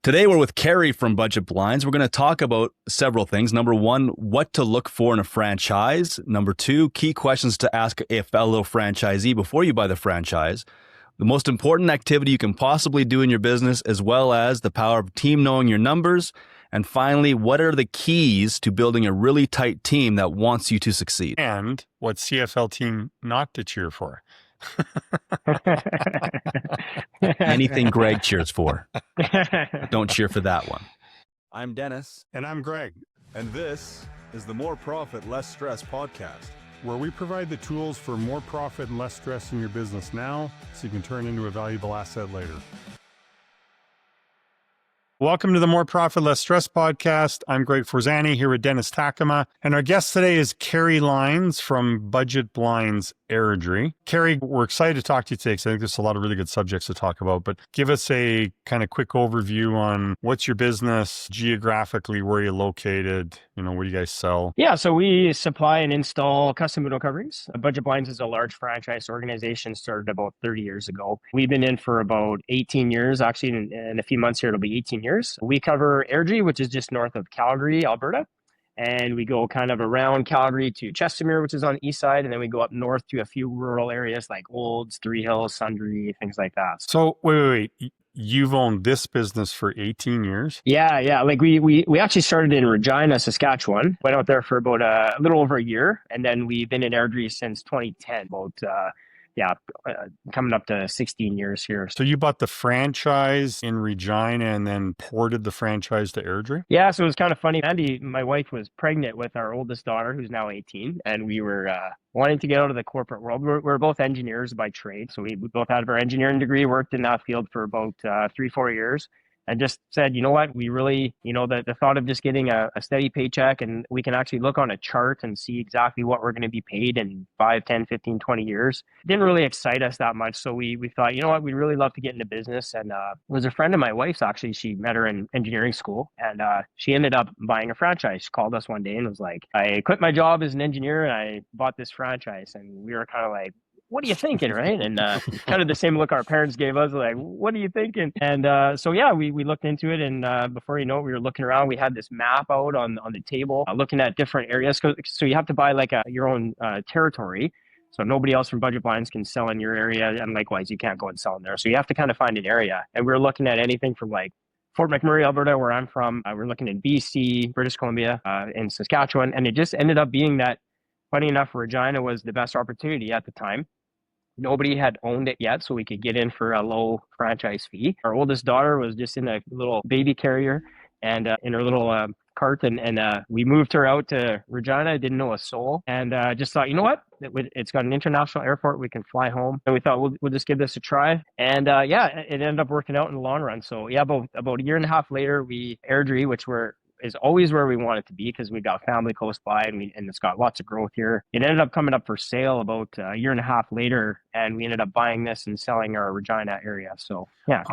Today, we're with Kari from Budget Blinds. We're going to talk about several things. Number one, what to look for in a franchise. Number two, key questions to ask a fellow franchisee before you buy the franchise. The most important activity you can possibly do in your business, as well as the power of team knowing your numbers. And finally, what are the keys to building a really tight team that wants you to succeed? And what CFL team not to cheer for. Anything Greg cheers for. Don't cheer for that one. I'm Dennis. And I'm Greg, And this is the More Profit, Less Stress podcast. where we provide the tools for more profit and less stress in your business now so you can turn into a valuable asset later. Welcome to the More Profit, Less Stress podcast. I'm Greg Forzani here with Dennis Taekema. And our guest today is Kari Lines from Budget Blinds Airdrie. Kari, we're excited to talk to you today because I think there's a lot of really good subjects to talk about. But give us a kind of quick overview on what's your business, geographically, where you're located, what do you guys sell? Yeah, so we supply and install custom window coverings. Budget Blinds is a large franchise organization, started about 30 years ago. We've been in for about 18 years. Actually, in a few months here, it'll be 18 years. We cover Airdrie, which is just north of Calgary, Alberta. And we go kind of around Calgary to Chestermere, which is on the east side. And then we go up north to a few rural areas like Olds, Three Hills, Sundre, things like that. So wait. You've owned this business for 18 years? Yeah. Like we actually started in Regina, Saskatchewan. Went out there for about a little over a year. And then we've been in Airdrie since 2010, coming up to 16 years here. So you bought the franchise in Regina and then ported the franchise to Airdrie? Yeah, so it was kind of funny. Andy, my wife, was pregnant with our oldest daughter, who's now 18, and we were wanting to get out of the corporate world. We're both engineers by trade, so we both had our engineering degree, worked in that field for about 3-4 years. And just said, you know what, we really, the thought of just getting a steady paycheck and we can actually look on a chart and see exactly what we're going to be paid in 5, 10, 15, 20 years. Didn't really excite us that much. So we thought, you know what, we'd really love to get into business. And it was a friend of my wife's, actually. She met her in engineering school and she ended up buying a franchise. She called us one day and was like, I quit my job as an engineer and I bought this franchise. And we were kind of like, what are you thinking, right? And kind of the same look our parents gave us, like, what are you thinking? And we looked into it, and before you know it, we were looking around. We had this map out on the table, looking at different areas. So you have to buy like your own territory. So nobody else from Budget Blinds can sell in your area, and likewise, you can't go and sell in there. So you have to kind of find an area. And we were looking at anything from like Fort McMurray, Alberta, where I'm from. We're looking in BC, British Columbia, in Saskatchewan, and it just ended up being that, funny enough, Regina was the best opportunity at the time. Nobody had owned it yet, so we could get in for a low franchise fee. Our oldest daughter was just in a little baby carrier and in her little cart, and we moved her out to Regina. Didn't know a soul, and just thought, you know what? It's got an international airport. We can fly home, and we thought we'll just give this a try. And it ended up working out in the long run. So yeah, about a year and a half later, Airdrie, which is always where we want it to be because we've got family close by and it's got lots of growth here. It ended up coming up for sale about a year and a half later, and we ended up buying this and selling our Regina area. So yeah.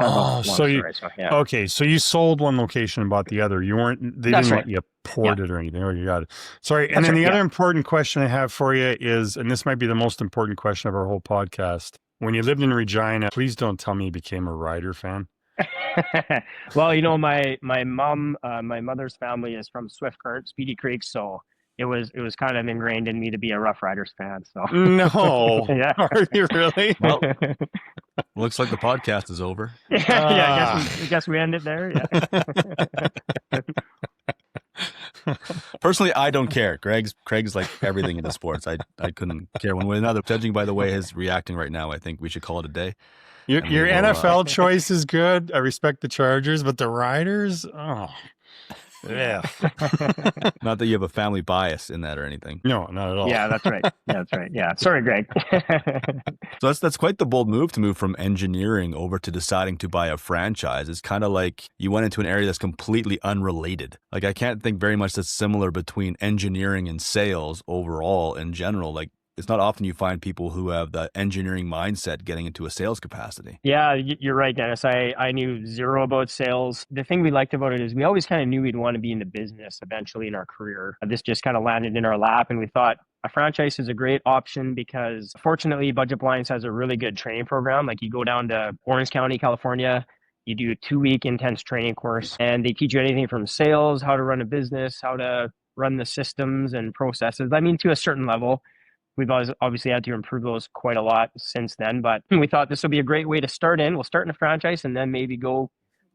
Okay. So you sold one location and bought the other. They didn't let you port it or anything. Oh, you got it. Sorry. And then the other important question I have for you is, and this might be the most important question of our whole podcast. When you lived in Regina, please don't tell me you became a Rider fan. Well, my mom, my mother's family is from Swift Current, Speedy Creek, so it was kind of ingrained in me to be a Rough Riders fan. So no, yeah. Are you really? Well, looks like the podcast is over. I guess we end it there. Yeah. Personally, I don't care. Craig's like everything in the sports. I couldn't care one way or another. Judging by the way he's reacting right now, I think we should call it a day. Your NFL choice is good. I respect the Chargers, but the Riders, yeah. Not that you have a family bias in that or anything. No, not at all. Yeah, that's right. Yeah. Sorry, Greg. So that's quite the bold move to move from engineering over to deciding to buy a franchise. It's kind of like you went into an area that's completely unrelated. Like I can't think very much that's similar between engineering and sales overall in general. Like it's not often you find people who have the engineering mindset getting into a sales capacity. Yeah, you're right, Dennis. I knew zero about sales. The thing we liked about it is we always kind of knew we'd want to be in the business eventually in our career. This just kind of landed in our lap, and we thought a franchise is a great option because fortunately Budget Blinds has a really good training program. Like you go down to Orange County, California, You do a 2-week intense training course, and they teach you anything from sales, how to run a business, how to run the systems and processes. I mean, to a certain level. We've obviously had to improve those quite a lot since then, but we thought this would be a great way to start in. We'll start in a franchise and then maybe go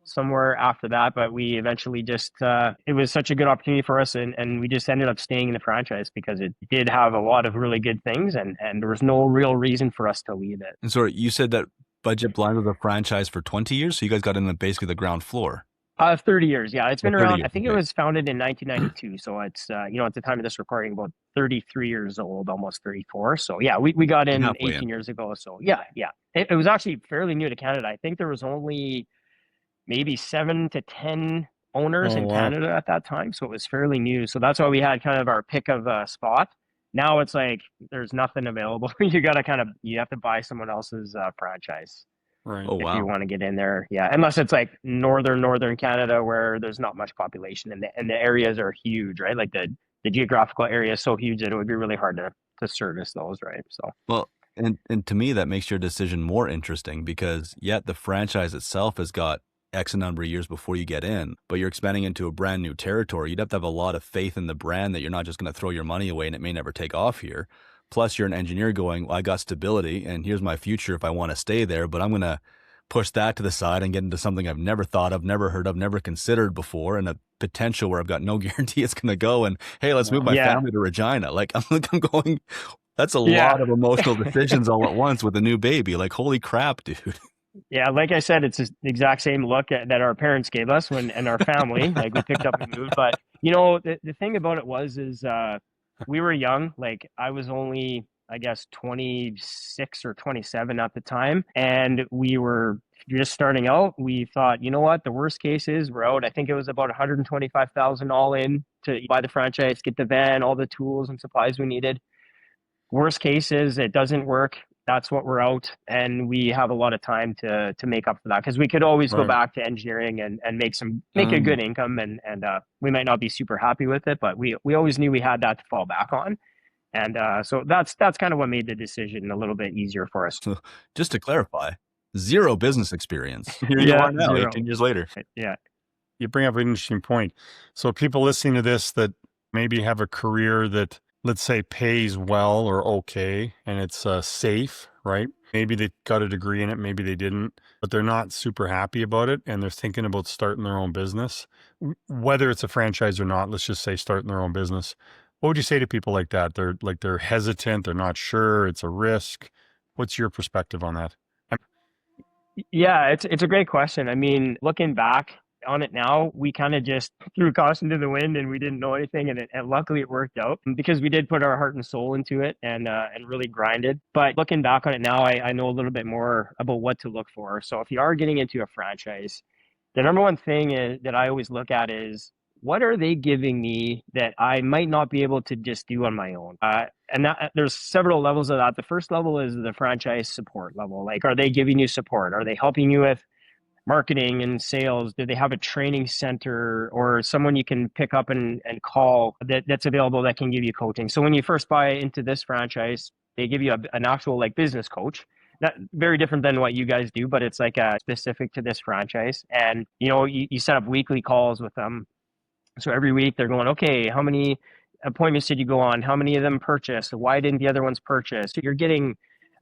somewhere after that. But we eventually just, it was such a good opportunity for us, and we just ended up staying in the franchise because it did have a lot of really good things, and there was no real reason for us to leave it. And so you said that Budget Blind was a franchise for 20 years, so you guys got in basically the ground floor. 30 years. Yeah. It's been 30 around. years, I think okay. it was founded in 1992. So it's, at the time of this recording, about 33 years old, almost 34. So yeah, we got in Halfway 18 in. years ago. So yeah. It was actually fairly new to Canada. I think there was only maybe 7 to 10 owners in Canada at that time. So it was fairly new. So that's why we had kind of our pick of a spot. Now it's like, there's nothing available. You have to buy someone else's franchise. Right. Oh, If wow. you want to get in there. Yeah. Unless it's like northern Canada where there's not much population and the areas are huge, right? Like the geographical area is so huge that it would be really hard to service those, right? So Well, and to me, that makes your decision more interesting because yet the franchise itself has got X number of years before you get in, but you're expanding into a brand new territory. You'd have to have a lot of faith in the brand that you're not just going to throw your money away and it may never take off here. Plus, you're an engineer going, well, I got stability and here's my future if I want to stay there, but I'm going to push that to the side and get into something I've never thought of, never heard of, never considered before, and a potential where I've got no guarantee it's going to go. And hey, let's move my family to Regina. Like I'm going, that's a lot of emotional decisions all at once with a new baby. Like, holy crap, dude. yeah, like I said, it's the exact same look that our parents gave us and our family, like we picked up and moved. But the thing about it is we were young. Like I was only, I guess, 26 or 27 at the time. And we were just starting out. We thought, you know what, the worst case is we're out. I think it was about 125,000 all in to buy the franchise, get the van, all the tools and supplies we needed. Worst case is it doesn't work. That's what we're out. And we have a lot of time to make up for that because we could always go back to engineering and make a good income. And we might not be super happy with it, but we always knew we had that to fall back on. And so that's kind of what made the decision a little bit easier for us. So just to clarify, zero business experience. Here you are now, 18 years later. Yeah. You bring up an interesting point. So people listening to this that maybe have a career that, let's say, pays well or okay, and it's safe, right? Maybe they got a degree in it, maybe they didn't, but they're not super happy about it, and they're thinking about starting their own business. Whether it's a franchise or not, let's just say starting their own business. What would you say to people like that? They're hesitant, they're not sure, it's a risk. What's your perspective on that? Yeah, it's a great question. I mean, looking back on it now, we kind of just threw caution to the wind and we didn't know anything, and luckily it worked out because we did put our heart and soul into it and really grinded. But looking back on it now, I know a little bit more about what to look for. So if you are getting into a franchise, the number one thing that I always look at is, what are they giving me that I might not be able to just do on my own? And there's several levels of that. The first level is the franchise support level. Like, are they giving you support? Are they helping you with marketing and sales? Do they have a training center or someone you can pick up and call that's available that can give you coaching? So when you first buy into this franchise, they give you an actual like business coach. Not very different than what you guys do, but it's like specific to this franchise. And, you set up weekly calls with them. So every week they're going, okay, how many appointments did you go on? How many of them purchased? Why didn't the other ones purchase? So you're getting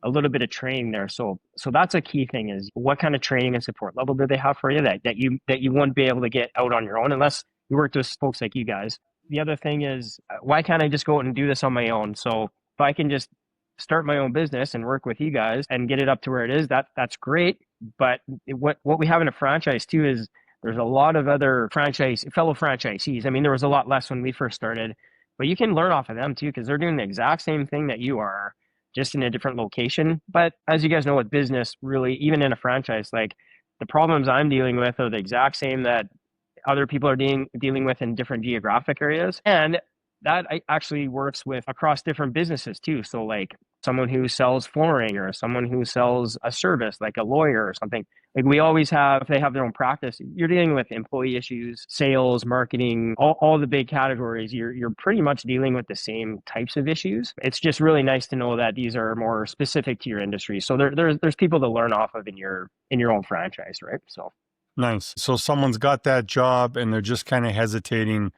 a little bit of training there. So that's a key thing, is what kind of training and support level do they have for you that you wouldn't be able to get out on your own unless you worked with folks like you guys. The other thing is, why can't I just go out and do this on my own? So if I can just start my own business and work with you guys and get it up to where it is, that's great. But what we have in a franchise too is there's a lot of other fellow franchisees. I mean, there was a lot less when we first started, but you can learn off of them too, because they're doing the exact same thing that you are, just in a different location. But as you guys know, with business, really, even in a franchise, like the problems I'm dealing with are the exact same that other people are dealing with in different geographic areas. And that actually works with across different businesses too. So like someone who sells flooring or someone who sells a service, like a lawyer or something. Like we always have, if they have their own practice, you're dealing with employee issues, sales, marketing, all the big categories. You're pretty much dealing with the same types of issues. It's just really nice to know that these are more specific to your industry. So there's people to learn off of in your own franchise, right? So. Nice. So someone's got that job and they're just kind of hesitating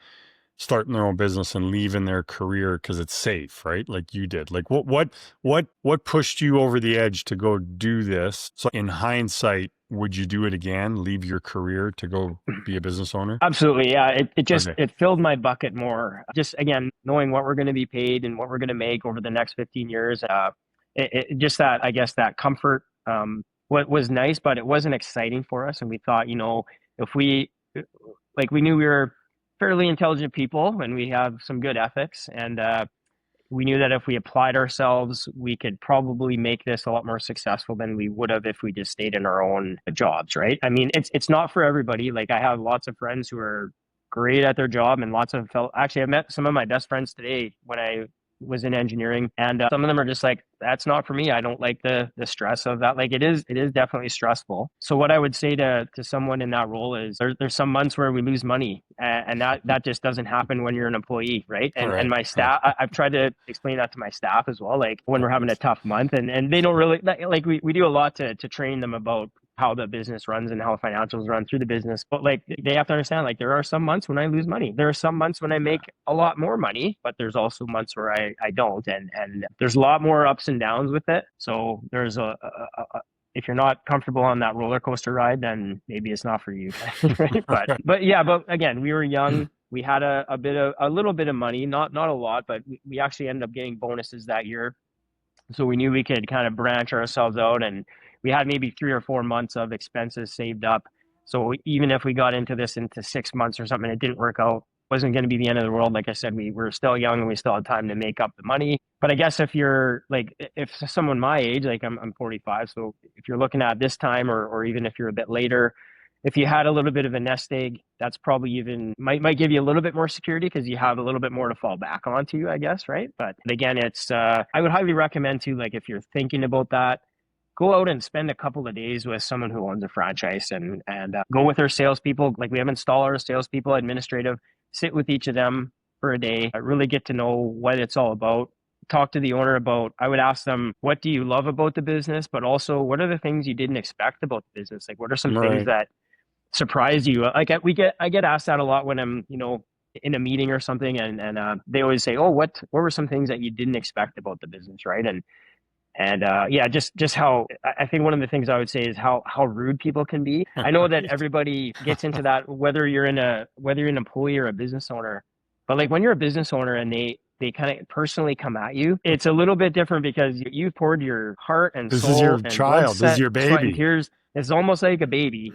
starting their own business and leaving their career because it's safe, right? Like you did. Like what pushed you over the edge to go do this? So in hindsight, would you do it again? Leave your career to go be a business owner? Absolutely. Yeah. It just, Okay. it filled my bucket more. Just again, knowing what we're going to be paid and what we're going to make over the next 15 years. Just that, I guess that comfort, what was nice, but it wasn't exciting for us. And we thought, if we knew we were fairly intelligent people and we have some good ethics, and we knew that if we applied ourselves, we could probably make this a lot more successful than we would have if we just stayed in our own jobs, right? I mean, it's not for everybody. Like I have lots of friends who are great at their job, and lots of actually I met some of my best friends today when I was in engineering, and some of them are just like, that's not for me. I don't like the stress of that. Like it is definitely stressful. So what I would say to someone in that role is there's some months where we lose money, and that just doesn't happen when you're an employee, right? And my staff, I've tried to explain that to my staff as well, like when we're having a tough month, and they don't really like we do a lot to train them about how the business runs and how financials run through the business. But like they have to understand, like there are some months when I lose money. There are some months when I make a lot more money, but there's also months where I don't. And there's a lot more ups and downs with it. So there's if you're not comfortable on that roller coaster ride, then maybe it's not for you. Right? But again, we were young. We had a little bit of money, not a lot, but we actually ended up getting bonuses that year. So we knew we could kind of branch ourselves out, and we had maybe 3 or 4 months of expenses saved up. So even if we got into 6 months or something, it didn't work out, wasn't going to be the end of the world. Like I said, we were still young and we still had time to make up the money. But I guess if you're like, if someone my age, like I'm 45, so if you're looking at this time, or even if you're a bit later, if you had a little bit of a nest egg, that's probably even might give you a little bit more security because you have a little bit more to fall back onto, I guess, right? But again, it's I would highly recommend to, like, if you're thinking about that, go out and spend a couple of days with someone who owns a franchise, and go with their salespeople. Like we have installers, salespeople, administrative. Sit with each of them for a day. Really get to know what it's all about. Talk to the owner about. I would ask them, what do you love about the business, but also what are the things you didn't expect about the business? Like what are some things that surprise you? Like I get asked that a lot when I'm in a meeting or something, and they always say, oh, what were some things that you didn't expect about the business, right? And yeah, just how I think one of the things I would say is how rude people can be. I know that everybody gets into that, whether you're an employee or a business owner, but like when you're a business owner and they kind of personally come at you, it's a little bit different because you've poured your heart and soul. This is your and child. This is your sweat, and baby. tears. It's almost like a baby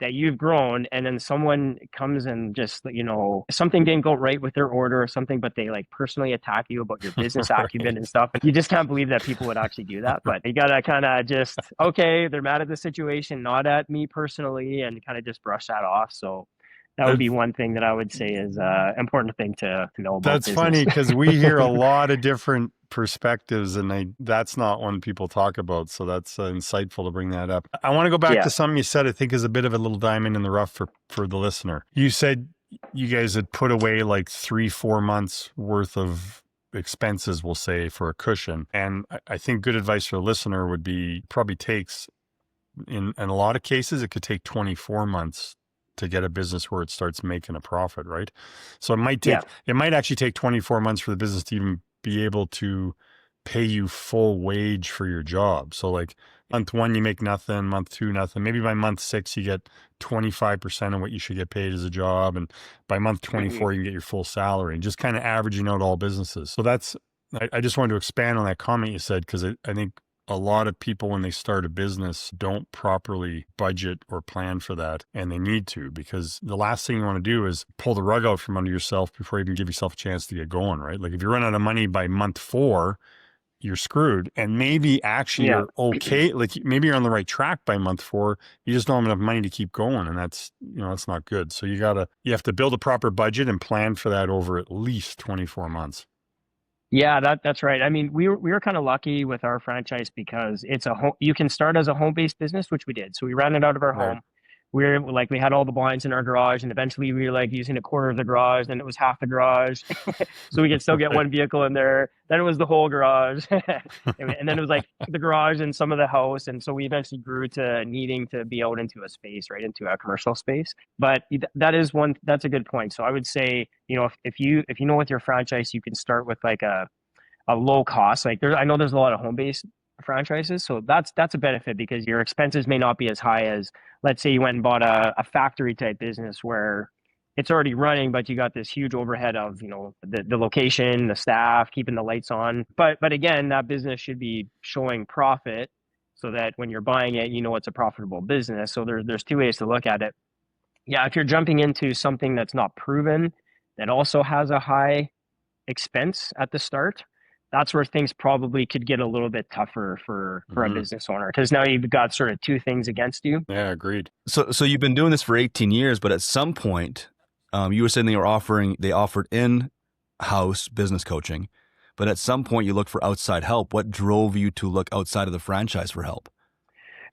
that you've grown, and then someone comes and just, something didn't go right with their order or something, but they like personally attack you about your business acumen and stuff. You just can't believe that people would actually do that. But you gotta kind of just, okay, they're mad at the situation, not at me personally, and kind of just brush that off. So that would be one thing that I would say is important thing to know about That's business. funny because we hear a lot of different perspectives, and that's not one people talk about. So that's insightful to bring that up. I want to go back to something you said, I think is a bit of a little diamond in the rough for the listener. You said you guys had put away like 3-4 months worth of expenses, we'll say, for a cushion. And I think good advice for the listener would be probably takes, in a lot of cases, it could take 24 months to get a business where it starts making a profit, right? So it might actually take 24 months for the business to even be able to pay you full wage for your job. So like month 1, you make nothing, month 2, nothing. Maybe by month 6, you get 25% of what you should get paid as a job. And by month 24, you can get your full salary, and just kind of averaging out all businesses. So I just wanted to expand on that comment you said, because I think a lot of people, when they start a business, don't properly budget or plan for that. And they need to, because the last thing you want to do is pull the rug out from under yourself before you even give yourself a chance to get going, right? Like if you run out of money by month 4, you're screwed. And maybe actually you're okay. Like maybe you're on the right track by month 4. You just don't have enough money to keep going. And that's not good. So you have to build a proper budget and plan for that over at least 24 months. Yeah, that's right. I mean, we were kind of lucky with our franchise because it's you can start as a home-based business, which we did. So we ran it out of our home. we had all the blinds in our garage, and eventually we were like using a quarter of the garage, then it was half the garage. So we could still get one vehicle in there. Then it was the whole garage. And then it was like the garage and some of the house. And so we eventually grew to needing to be out into a space, right, into a commercial space. But that's a good point. So I would say, if you know with your franchise, you can start with like a low cost. Like I know there's a lot of home-based franchises. So that's a benefit because your expenses may not be as high as, let's say you went and bought a factory type business where it's already running, but you got this huge overhead of, the location, the staff, keeping the lights on. But again, that business should be showing profit so that when you're buying it, it's a profitable business. So there's two ways to look at it. Yeah, if you're jumping into something that's not proven, that also has a high expense at the start, that's where things probably could get a little bit tougher for a business owner, because now you've got sort of two things against you. Yeah, agreed. So you've been doing this for 18 years, but at some point, you were saying they offered in-house business coaching, but at some point you looked for outside help. What drove you to look outside of the franchise for help?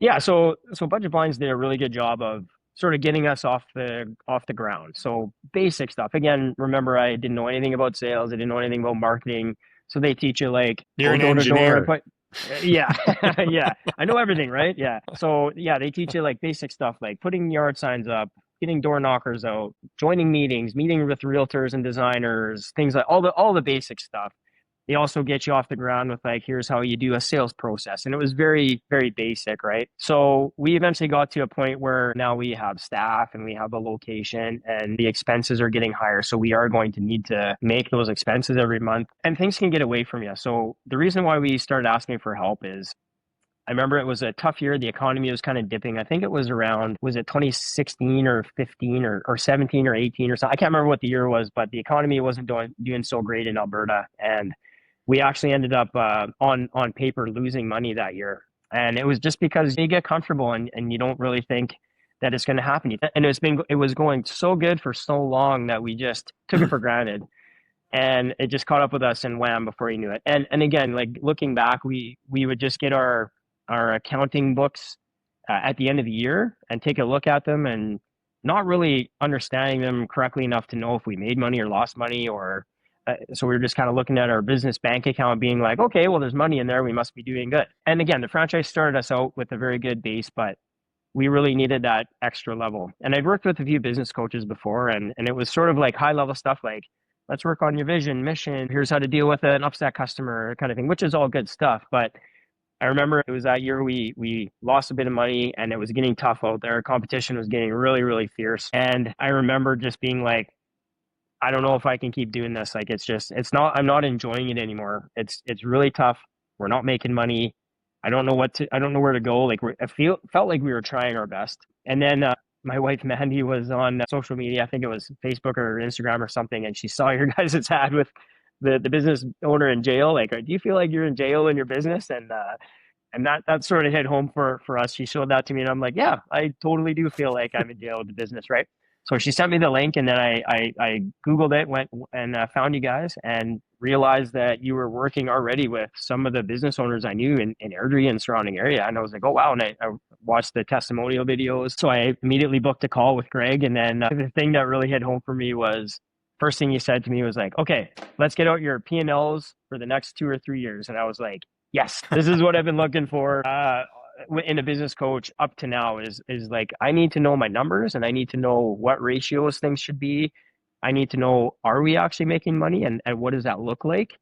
Yeah, so Budget Blinds did a really good job of sort of getting us off the ground. So basic stuff. Again, remember, I didn't know anything about sales. I didn't know anything about marketing. So they teach you like you're an engineer. Yeah, yeah, I know everything, right? Yeah. So yeah, they teach you like basic stuff like putting yard signs up, getting door knockers out, joining meetings, meeting with realtors and designers, things like all the basic stuff. They also get you off the ground with like, here's how you do a sales process. And it was very, very basic, right? So we eventually got to a point where now we have staff and we have a location and the expenses are getting higher. So we are going to need to make those expenses every month and things can get away from you. So the reason why we started asking for help is I remember it was a tough year. The economy was kind of dipping. I think it was around, was it 2016 or 15 or 17 or 18 or something? I can't remember what the year was, but the economy wasn't doing so great in Alberta. And we actually ended up on paper losing money that year. And it was just because you get comfortable and you don't really think that it's going to happen. And it was going so good for so long that we just took it for granted. And it just caught up with us and wham, before you knew it. And again, like looking back, we would just get our accounting books at the end of the year and take a look at them and not really understanding them correctly enough to know if we made money or lost money or so we were just kind of looking at our business bank account being like, okay, well, there's money in there. We must be doing good. And again, the franchise started us out with a very good base, but we really needed that extra level. And I'd worked with a few business coaches before, and it was sort of like high level stuff like, let's work on your vision, mission. Here's how to deal with an upset customer kind of thing, which is all good stuff. But I remember it was that year we lost a bit of money and it was getting tough out there. Competition was getting really, really fierce. And I remember just being like, I don't know if I can keep doing this. Like, I'm not enjoying it anymore. It's really tough. We're not making money. I don't know where to go. Like felt like we were trying our best. And then my wife, Mandy, was on social media. I think it was Facebook or Instagram or something. And she saw your guys' ad with the business owner in jail. Like, do you feel like you're in jail in your business? And that sort of hit home for us. She showed that to me and I'm like, yeah, I totally do feel like I'm in jail with the business. Right. So she sent me the link and then I Googled it, went and found you guys and realized that you were working already with some of the business owners I knew in Airdrie and surrounding area. And I was like, oh, wow. And I watched the testimonial videos. So I immediately booked a call with Greg. And then the thing that really hit home for me was first thing he said to me was like, okay, let's get out your P&Ls for the next 2 or 3 years. And I was like, yes, this is what I've been looking for. In a business coach up to now is like, I need to know my numbers and I need to know what ratios things should be. I need to know, are we actually making money and what does that look like?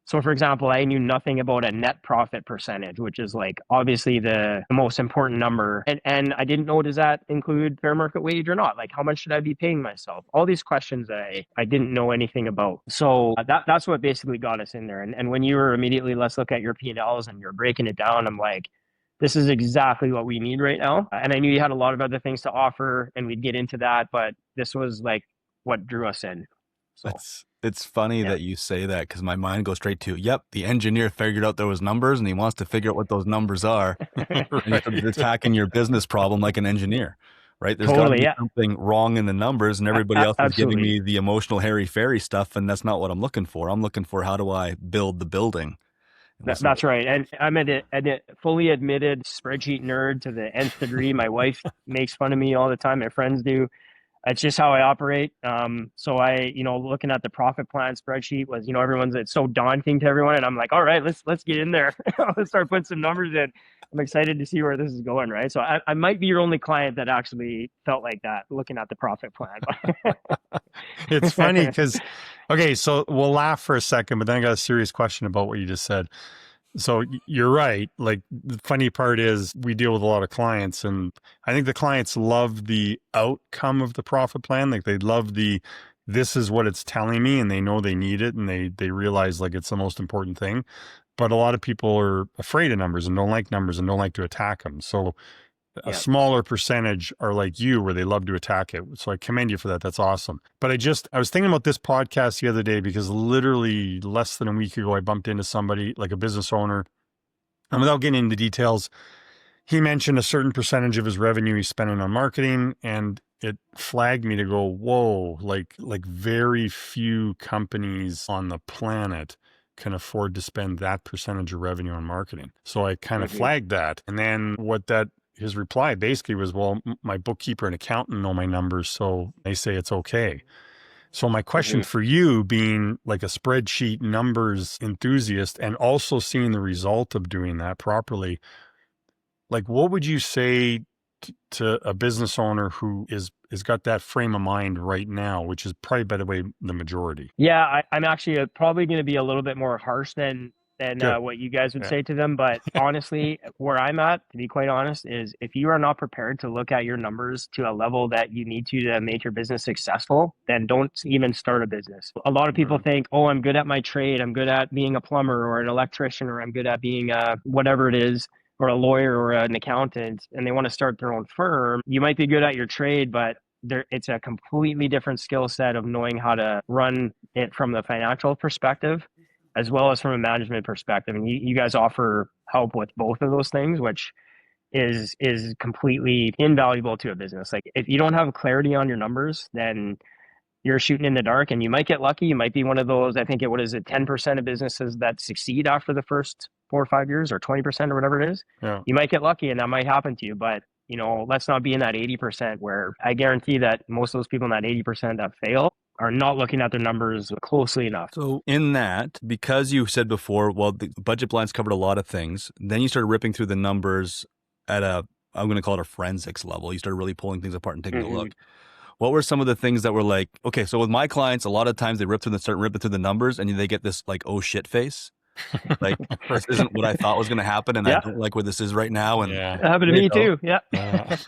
So for example, I knew nothing about a net profit percentage, which is like obviously the most important number. And I didn't know, does that include fair market wage or not? Like how much should I be paying myself? All these questions that I didn't know anything about. So that's what basically got us in there. And when you were immediately, let's look at your P&Ls and you're breaking it down, I'm like, this is exactly what we need right now. And I knew you had a lot of other things to offer and we'd get into that, but this was like what drew us in. So it's funny that you say that because my mind goes straight to, yep, the engineer figured out there was numbers and he wants to figure out what those numbers are. And you're attacking your business problem like an engineer, right? There's got to be something wrong in the numbers and everybody else is giving me the emotional hairy fairy stuff. And that's not what I'm looking for. I'm looking for how do I build the building? That's right. And I'm a fully admitted spreadsheet nerd to the nth degree. My wife makes fun of me all the time. My friends do. It's just how I operate. So looking at the profit plan spreadsheet was, it's so daunting to everyone. And I'm like, all right, let's get in there. Let's start putting some numbers in. I'm excited to see where this is going. Right. So I might be your only client that actually felt like that looking at the profit plan. It's funny because, okay, so we'll laugh for a second, but then I got a serious question about what you just said. So you're right. Like the funny part is we deal with a lot of clients, and I think the clients love the outcome of the profit plan. Like they love this is what it's telling me, and they know they need it, and they realize like it's the most important thing. But a lot of people are afraid of numbers and don't like numbers and don't like to attack them. So a smaller percentage are like you, where they love to attack it. So I commend you for that. That's awesome. But I was thinking about this podcast the other day because literally less than a week ago, I bumped into somebody, like a business owner, and without getting into details, he mentioned a certain percentage of his revenue he's spending on marketing, and it flagged me to go, whoa, like very few companies on the planet can afford to spend that percentage of revenue on marketing. So I kind of flagged that. And then his reply basically was, well, my bookkeeper and accountant know my numbers, so they say it's okay. So my question for you, being like a spreadsheet numbers enthusiast and also seeing the result of doing that properly, like what would you say to a business owner who has got that frame of mind right now, which is probably, by the way, the majority? Yeah, I'm actually probably going to be a little bit more harsh than what you guys would say to them. But honestly, where I'm at, to be quite honest, is if you are not prepared to look at your numbers to a level that you need to make your business successful, then don't even start a business. A lot of people think, oh, I'm good at my trade. I'm good at being a plumber or an electrician, or I'm good at being whatever it is, or a lawyer or an accountant, and they want to start their own firm. You might be good at your trade, but it's a completely different skill set of knowing how to run it from the financial perspective, as well as from a management perspective. And you guys offer help with both of those things, which is completely invaluable to a business. Like if you don't have clarity on your numbers, then you're shooting in the dark, and you might get lucky. You might be one of those, I think 10% of businesses that succeed after the first 4 or 5 years, or 20% or whatever it is. Yeah. You might get lucky and that might happen to you, but let's not be in that 80%, where I guarantee that most of those people in that 80% that fail are not looking at their numbers closely enough. So in that, because you said before, well, the budget plans covered a lot of things, then you started ripping through the numbers at I'm going to call it a forensics level. You started really pulling things apart and taking a look. What were some of the things that were like, okay, so with my clients, a lot of times they start ripping through the numbers, and they get this like, oh shit face. Like, this isn't what I thought was going to happen, and I don't like where this is right now. And it happened to me too. Yeah.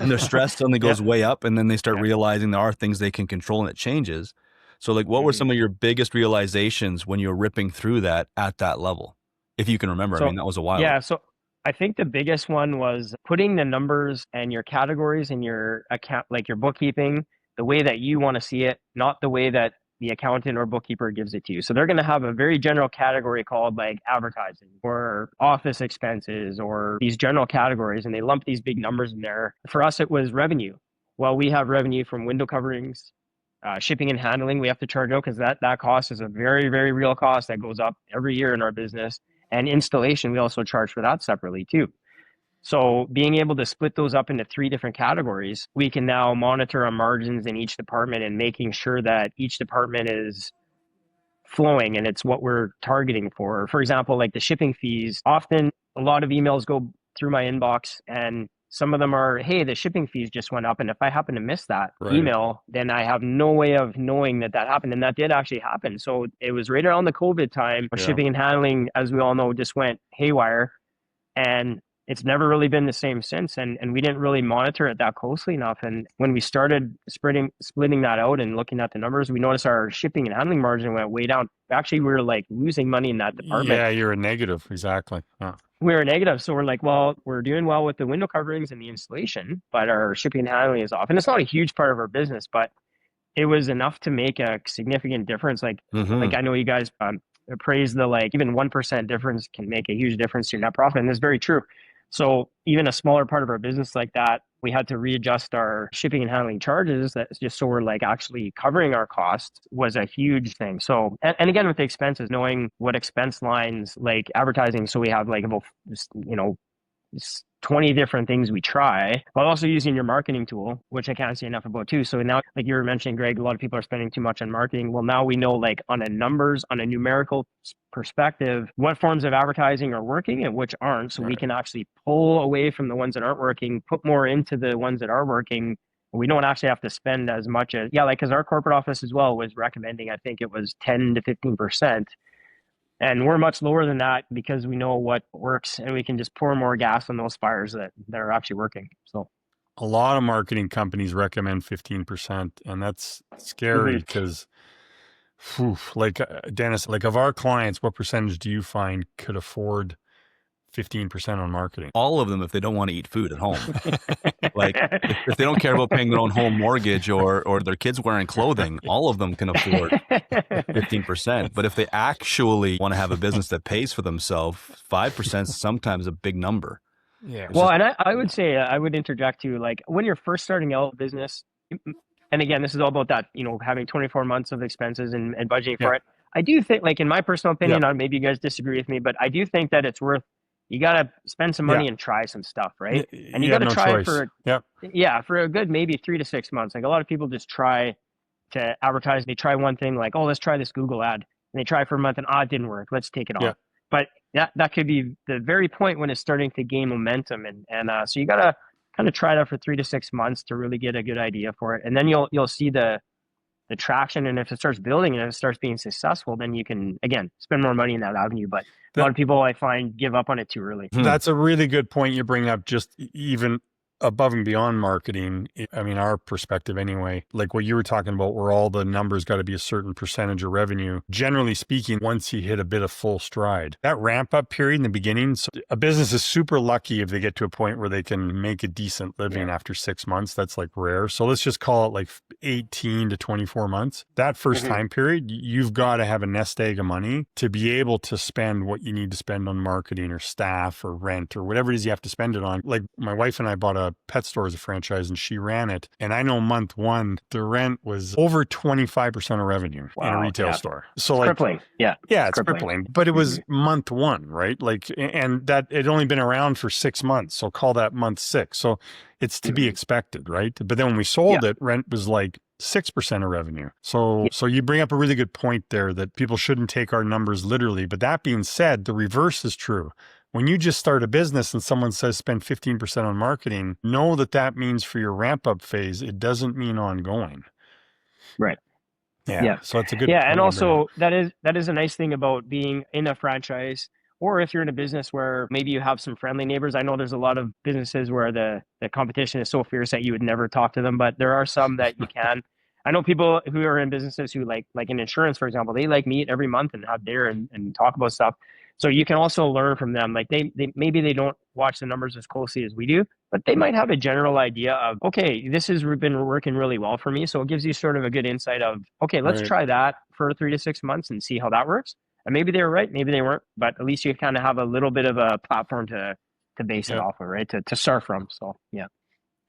And their stress suddenly goes way up, and then they start realizing there are things they can control, and it changes. So like, what were some of your biggest realizations when you're ripping through that at that level? If you can remember, I mean, that was a while ago. So I think the biggest one was putting the numbers and your categories in your account, like your bookkeeping, the way that you want to see it, not the way that the accountant or bookkeeper gives it to you. So they're going to have a very general category called like advertising or office expenses or these general categories, and they lump these big numbers in there. For us, it was revenue. Well, we have revenue from window coverings, shipping and handling. We have to charge out because that cost is a very, very real cost that goes up every year in our business. And installation, we also charge for that separately too. So being able to split those up into 3 different categories, we can now monitor our margins in each department and making sure that each department is flowing and it's what we're targeting for. For example, like the shipping fees, often a lot of emails go through my inbox, and some of them are, hey, the shipping fees just went up. And if I happen to miss that email, then I have no way of knowing that happened. And that did actually happen. So it was right around the COVID time where shipping and handling, as we all know, just went haywire. And it's never really been the same since. And we didn't really monitor it that closely enough. And when we started splitting that out and looking at the numbers, we noticed our shipping and handling margin went way down. Actually, we were like losing money in that department. Yeah, you're a negative. Exactly. We were negative. So we're like, well, we're doing well with the window coverings and the installation, but our shipping and handling is off. And it's not a huge part of our business, but it was enough to make a significant difference. Like I know you guys praise the, like, even 1% difference can make a huge difference to your net profit. And that's very true. So even a smaller part of our business like that, we had to readjust our shipping and handling charges. That's just so we're like actually covering our costs was a huge thing. So, and again, with the expenses, knowing what expense lines like advertising. So we have like about, 20 different things we try, while also using your marketing tool, which I can't say enough about too. So now, like you were mentioning, Greg, a lot of people are spending too much on marketing. Well, now we know, like on a numbers, on a numerical perspective, what forms of advertising are working and which aren't. So we can actually pull away from the ones that aren't working, put more into the ones that are working. We don't actually have to spend as much as, because our corporate office as well was recommending, I think it was 10 to 15%. And we're much lower than that because we know what works and we can just pour more gas on those fires that are actually working. So A lot of marketing companies recommend 15%, and that's scary because, Dennis, like of our clients, what percentage do you find could afford 15% on marketing? All of them, if they don't want to eat food at home. Like if they don't care about paying their own home mortgage or their kids wearing clothing, all of them can afford 15%. But if they actually want to have a business that pays for themselves, 5% is sometimes a big number. Yeah. Well, and I would say, I would interject too, like when you're first starting out business, and again, this is all about that, having 24 months of expenses and budgeting for it. I do think, like in my personal opinion, maybe you guys disagree with me, but I do think that it's worth, you got to spend some money and try some stuff, right? And you got to try for a good maybe 3 to 6 months. Like a lot of people just try to advertise. They try one thing, like, oh, let's try this Google ad. And they try for a month and, it didn't work. Let's take it off. But that could be the very point when it's starting to gain momentum. And so you got to kind of try it out for 3 to 6 months to really get a good idea for it. And then you'll see the traction. And if it starts building and if it starts being successful, then you can, again, spend more money in that avenue. But a lot of people, I find, give up on it too early. That's a really good point you bring up, just even above and beyond marketing. I mean, our perspective anyway, like what you were talking about, where all the numbers got to be a certain percentage of revenue. Generally speaking, once you hit a bit of full stride, that ramp up period in the beginning, so a business is super lucky if they get to a point where they can make a decent living after 6 months. That's like rare. So let's just call it like 18 to 24 months. That first time period, you've got to have a nest egg of money to be able to spend what you need to spend on marketing or staff or rent or whatever it is you have to spend it on. Like my wife and I bought a pet store as a franchise and she ran it. And I know month one, the rent was over 25% of revenue in a retail store. So it's crippling. Yeah, it's crippling. But it was month one, right? Like, and that it only been around for 6 months. So call that month 6. So it's to be expected, right? But then when we sold it, rent was like 6% of revenue. So you bring up a really good point there that people shouldn't take our numbers literally. But that being said, the reverse is true. When you just start a business and someone says spend 15% on marketing, know that means for your ramp up phase. It doesn't mean ongoing. Right. Yeah. So it's a good point. And also that is a nice thing about being in a franchise, or if you're in a business where maybe you have some friendly neighbors. I know there's a lot of businesses where the competition is so fierce that you would never talk to them, but there are some that you can. I know people who are in businesses who like in insurance, for example, they like meet every month and have dinner and talk about stuff. So you can also learn from them. Like they maybe they don't watch the numbers as closely as we do, but they might have a general idea of, okay, this has been working really well for me. So it gives you sort of a good insight of, okay, let's try that for 3 to 6 months and see how that works. And maybe they were right, maybe they weren't, but at least you kind of have a little bit of a platform to base it off of, right? To start from. So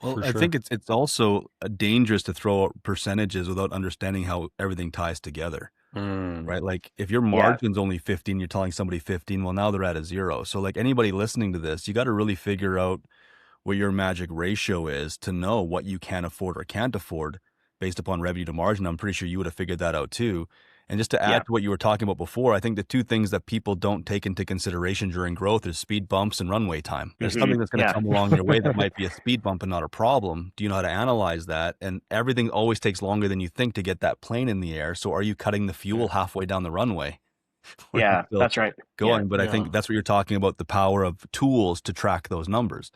Well, I think it's also dangerous to throw out percentages without understanding how everything ties together. Right? Like if your margin's only 15, you're telling somebody 15, well, now they're at a 0. So like anybody listening to this, you got to really figure out what your magic ratio is to know what you can afford or can't afford based upon revenue to margin. I'm pretty sure you would have figured that out too. And just to add to what you were talking about before, I think the two things that people don't take into consideration during growth is speed bumps and runway time. There's something that's going to come along your way that might be a speed bump and not a problem. Do you know how to analyze that? And everything always takes longer than you think to get that plane in the air. So are you cutting the fuel halfway down the runway? Yeah, that's right. Going, but I think that's what you're talking about, the power of tools to track those numbers.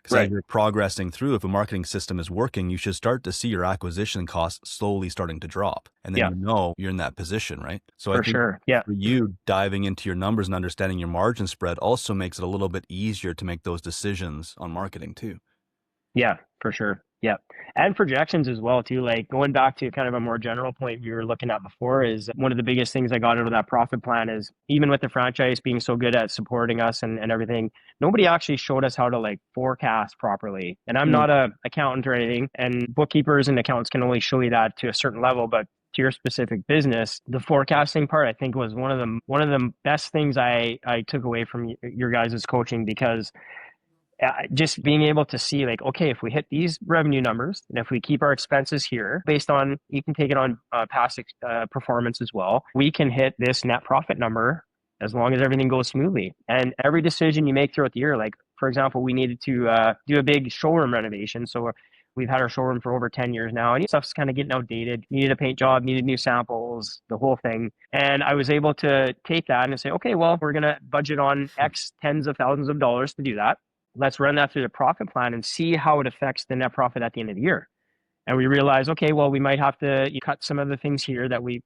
Because as you're progressing through, if a marketing system is working, you should start to see your acquisition costs slowly starting to drop. And then you know you're in that position, right? So I think for you, diving into your numbers and understanding your margin spread also makes it a little bit easier to make those decisions on marketing too. Yeah, for sure. Yeah. And projections as well too. Like going back to kind of a more general point we were looking at before is one of the biggest things I got out of that profit plan is even with the franchise being so good at supporting us and everything, nobody actually showed us how to like forecast properly. And I'm not a accountant or anything, and bookkeepers and accountants can only show you that to a certain level, but to your specific business, the forecasting part I think was one of the best things I took away from your guys' coaching, because just being able to see like, okay, if we hit these revenue numbers and if we keep our expenses here based on, you can take it on past performance as well, we can hit this net profit number as long as everything goes smoothly. And every decision you make throughout the year, like for example, we needed to do a big showroom renovation. So we've had our showroom for over 10 years now, and stuff's kind of getting outdated. Needed a paint job, needed new samples, the whole thing. And I was able to take that and say, okay, well, we're going to budget on X tens of thousands of dollars to do that. Let's run that through the profit plan and see how it affects the net profit at the end of the year. And we realize, okay, well, we might have to cut some of the things here that we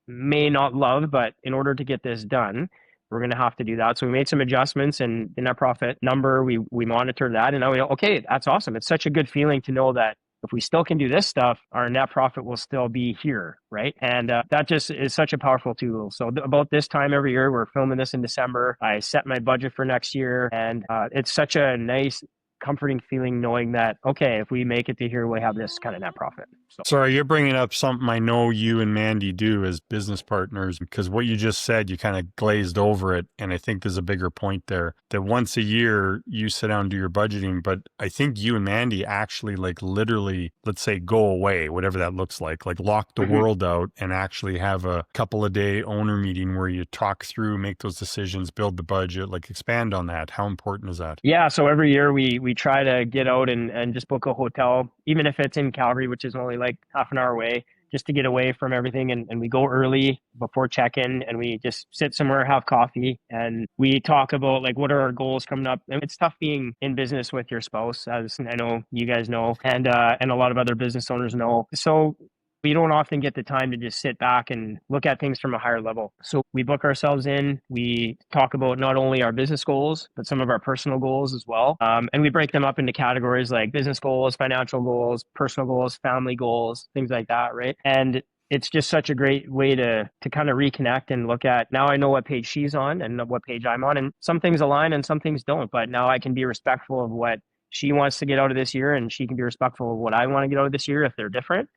may not love, but in order to get this done, we're going to have to do that. So we made some adjustments, and the net profit number, we monitor that. And now we go, okay, that's awesome. It's such a good feeling to know that if we still can do this stuff, our net profit will still be here, right? And that just is such a powerful tool. So about this time every year, we're filming this in December. I set my budget for next year, and it's such a nice, comforting feeling knowing that, okay, if we make it to here, we have this kind of net profit. So. Sorry, you're bringing up something I know you and Mandy do as business partners, because what you just said, you kind of glazed over it. And I think there's a bigger point there, that once a year you sit down and do your budgeting. But I think you and Mandy actually like literally, let's say, go away, whatever that looks like lock the world out and actually have a couple of day owner meeting where you talk through, make those decisions, build the budget, like expand on that. How important is that? Yeah. So every year we try to get out and just book a hotel, even if it's in Calgary, which is only like half an hour away, just to get away from everything. And we go early before check-in, and we just sit somewhere, have coffee, and we talk about like, what are our goals coming up? And it's tough being in business with your spouse, as I know you guys know, and a lot of other business owners know. So we don't often get the time to just sit back and look at things from a higher level. So we book ourselves in, we talk about not only our business goals, but some of our personal goals as well. And we break them up into categories like business goals, financial goals, personal goals, family goals, things like that, right? And it's just such a great way to kind of reconnect and look at, now I know what page she's on and what page I'm on, and some things align and some things don't, but now I can be respectful of what she wants to get out of this year, and she can be respectful of what I want to get out of this year if they're different.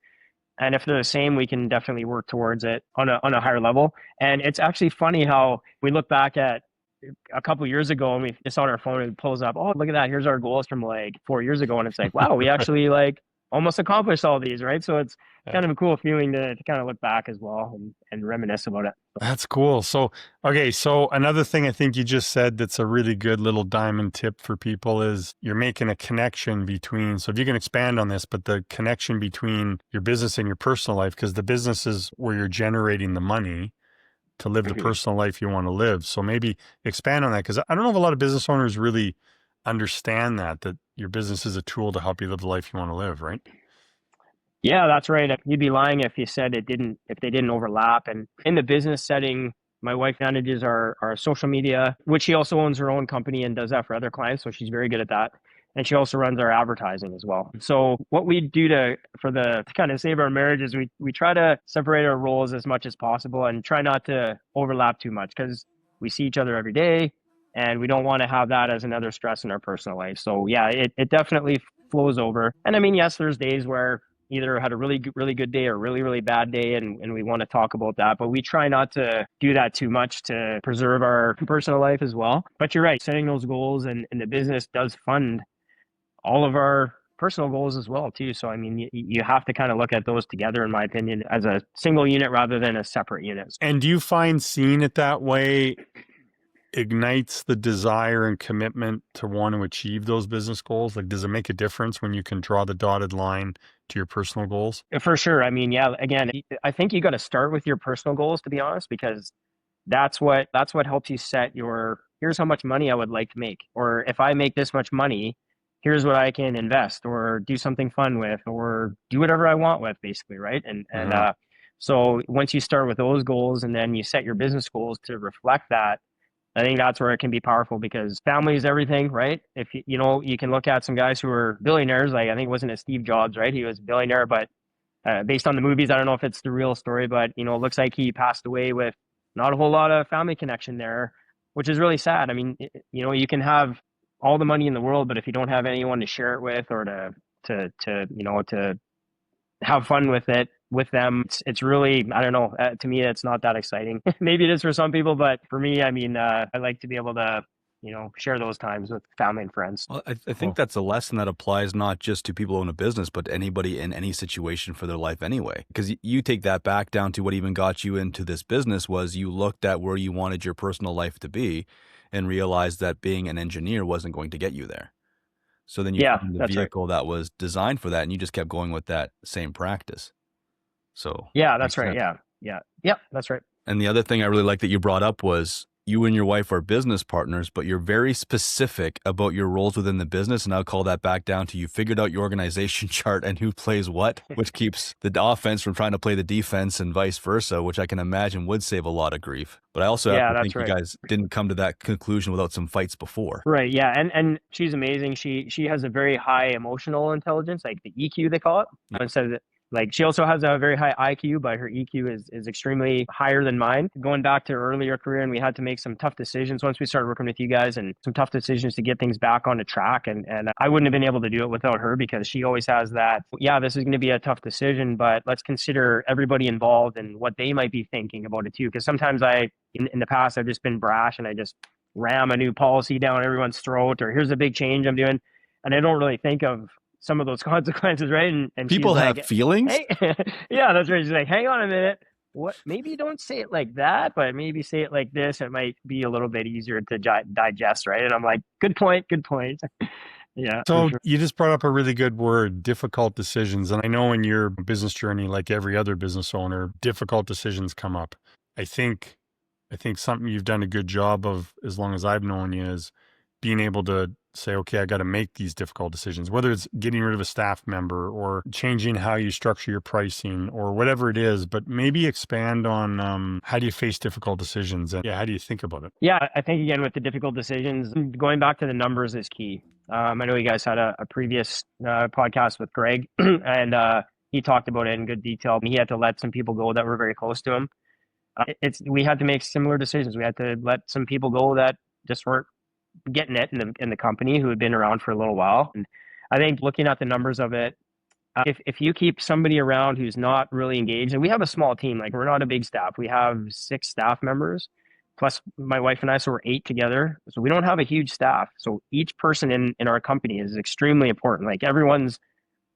And if they're the same, we can definitely work towards it on a higher level. And it's actually funny how we look back at a couple of years ago and we just on our phone and it pulls up, oh, look at that. Here's our goals from like 4 years ago. And it's like, wow, we actually like almost accomplished all these, right? So it's kind of a cool feeling to kind of look back as well and reminisce about it. That's cool. So, okay. So another thing I think you just said that's a really good little diamond tip for people is you're making a connection between, so if you can expand on this, but the connection between your business and your personal life, because the business is where you're generating the money to live the personal life you want to live. So maybe expand on that, because I don't know if a lot of business owners really understand that your business is a tool to help you live the life you want to live, right? Yeah, that's right. You'd be lying if you said if they didn't overlap. And in the business setting, my wife manages our social media, which she also owns her own company and does that for other clients. So she's very good at that. And she also runs our advertising as well. So what we do to kind of save our marriage is we try to separate our roles as much as possible and try not to overlap too much, because we see each other every day and we don't want to have that as another stress in our personal life. So yeah, it definitely flows over. And I mean, yes, there's days where either had a really good day or really, really bad day, and we want to talk about that. But we try not to do that too much to preserve our personal life as well. But you're right, setting those goals and the business does fund all of our personal goals as well too. So I mean, you have to kind of look at those together, in my opinion, as a single unit rather than a separate unit. And do you find seeing it that way ignites the desire and commitment to want to achieve those business goals? Like, does it make a difference when you can draw the dotted line to your personal goals? For sure. I mean, yeah, again, I think you got to start with your personal goals, to be honest, because that's what helps you set here's how much money I would like to make, or if I make this much money, here's what I can invest or do something fun with or do whatever I want with, basically, right? And so once you start with those goals and then you set your business goals to reflect that, I think that's where it can be powerful because family is everything, right? If you can look at some guys who are billionaires, like I think wasn't it Steve Jobs, right? He was a billionaire, but based on the movies, I don't know if it's the real story, but it looks like he passed away with not a whole lot of family connection there, which is really sad. I mean, you can have all the money in the world, but if you don't have anyone to share it with or to have fun with it with them, it's really, I don't know, to me it's not that exciting. Maybe it is for some people, but for me, I mean, I like to be able to share those times with family and friends. Well, I think that's a lesson that applies not just to people who own a business, but anybody in any situation for their life anyway. Because you take that back down to what even got you into this business was you looked at where you wanted your personal life to be and realized that being an engineer wasn't going to get you there. So then you found the vehicle that was designed for that, and you just kept going with that same practice. So yeah, that's right. Yeah, that's right. And the other thing I really like that you brought up was you and your wife are business partners, but you're very specific about your roles within the business. And I'll call that back down to you figured out your organization chart and who plays what, which keeps the offense from trying to play the defense and vice versa, which I can imagine would save a lot of grief. But I also have to think you guys didn't come to that conclusion without some fights before. Right. Yeah. And she's amazing. She has a very high emotional intelligence, like the EQ they call it. Instead of like she also has a very high IQ, but her EQ is extremely higher than mine. Going back to her earlier career, and we had to make some tough decisions once we started working with you guys, and some tough decisions to get things back on the track. And I wouldn't have been able to do it without her because she always has that, yeah, this is going to be a tough decision, but let's consider everybody involved and what they might be thinking about it too. Because sometimes in the past, I've just been brash and I just ram a new policy down everyone's throat, or here's a big change I'm doing. And I don't really think of some of those consequences, right? And people have like, feelings. Hey, yeah, that's right. She's like, hang on a minute. What? Maybe don't say it like that, but maybe say it like this. It might be a little bit easier to digest, right? And I'm like, good point. Yeah. So you just brought up a really good word, difficult decisions. And I know in your business journey, like every other business owner, difficult decisions come up. I think something you've done a good job of, as long as I've known you, is being able to say, okay, I got to make these difficult decisions, whether it's getting rid of a staff member or changing how you structure your pricing or whatever it is, but maybe expand on how do you face difficult decisions and how do you think about it? Yeah, I think again, with the difficult decisions, going back to the numbers is key. I know you guys had a previous podcast with Greg and he talked about it in good detail. He had to let some people go that were very close to him. We had to make similar decisions. We had to let some people go that just weren't getting it in the company, who had been around for a little while. And I think looking at the numbers of it, if you keep somebody around who's not really engaged, and we have a small team, like we're not a big staff, we have 6 staff members plus my wife and I, so we're 8 together. So we don't have a huge staff. So each person in our company is extremely important. Like everyone's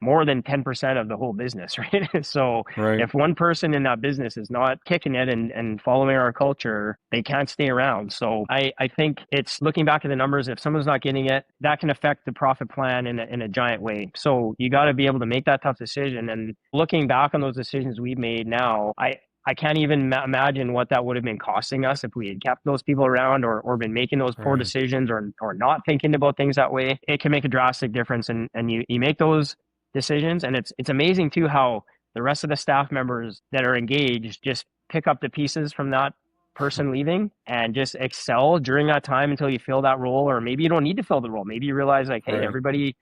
more than 10% of the whole business, right? So if one person in that business is not kicking it and following our culture, they can't stay around. So I think it's looking back at the numbers. If someone's not getting it, that can affect the profit plan in a giant way. So you got to be able to make that tough decision. And looking back on those decisions we've made now, I can't even imagine what that would have been costing us if we had kept those people around or been making those poor decisions or not thinking about things that way. It can make a drastic difference. And you make those decisions, and it's amazing too how the rest of the staff members that are engaged just pick up the pieces from that person leaving and just excel during that time until you fill that role, or maybe you don't need to fill the role. Maybe you realize like, hey, everybody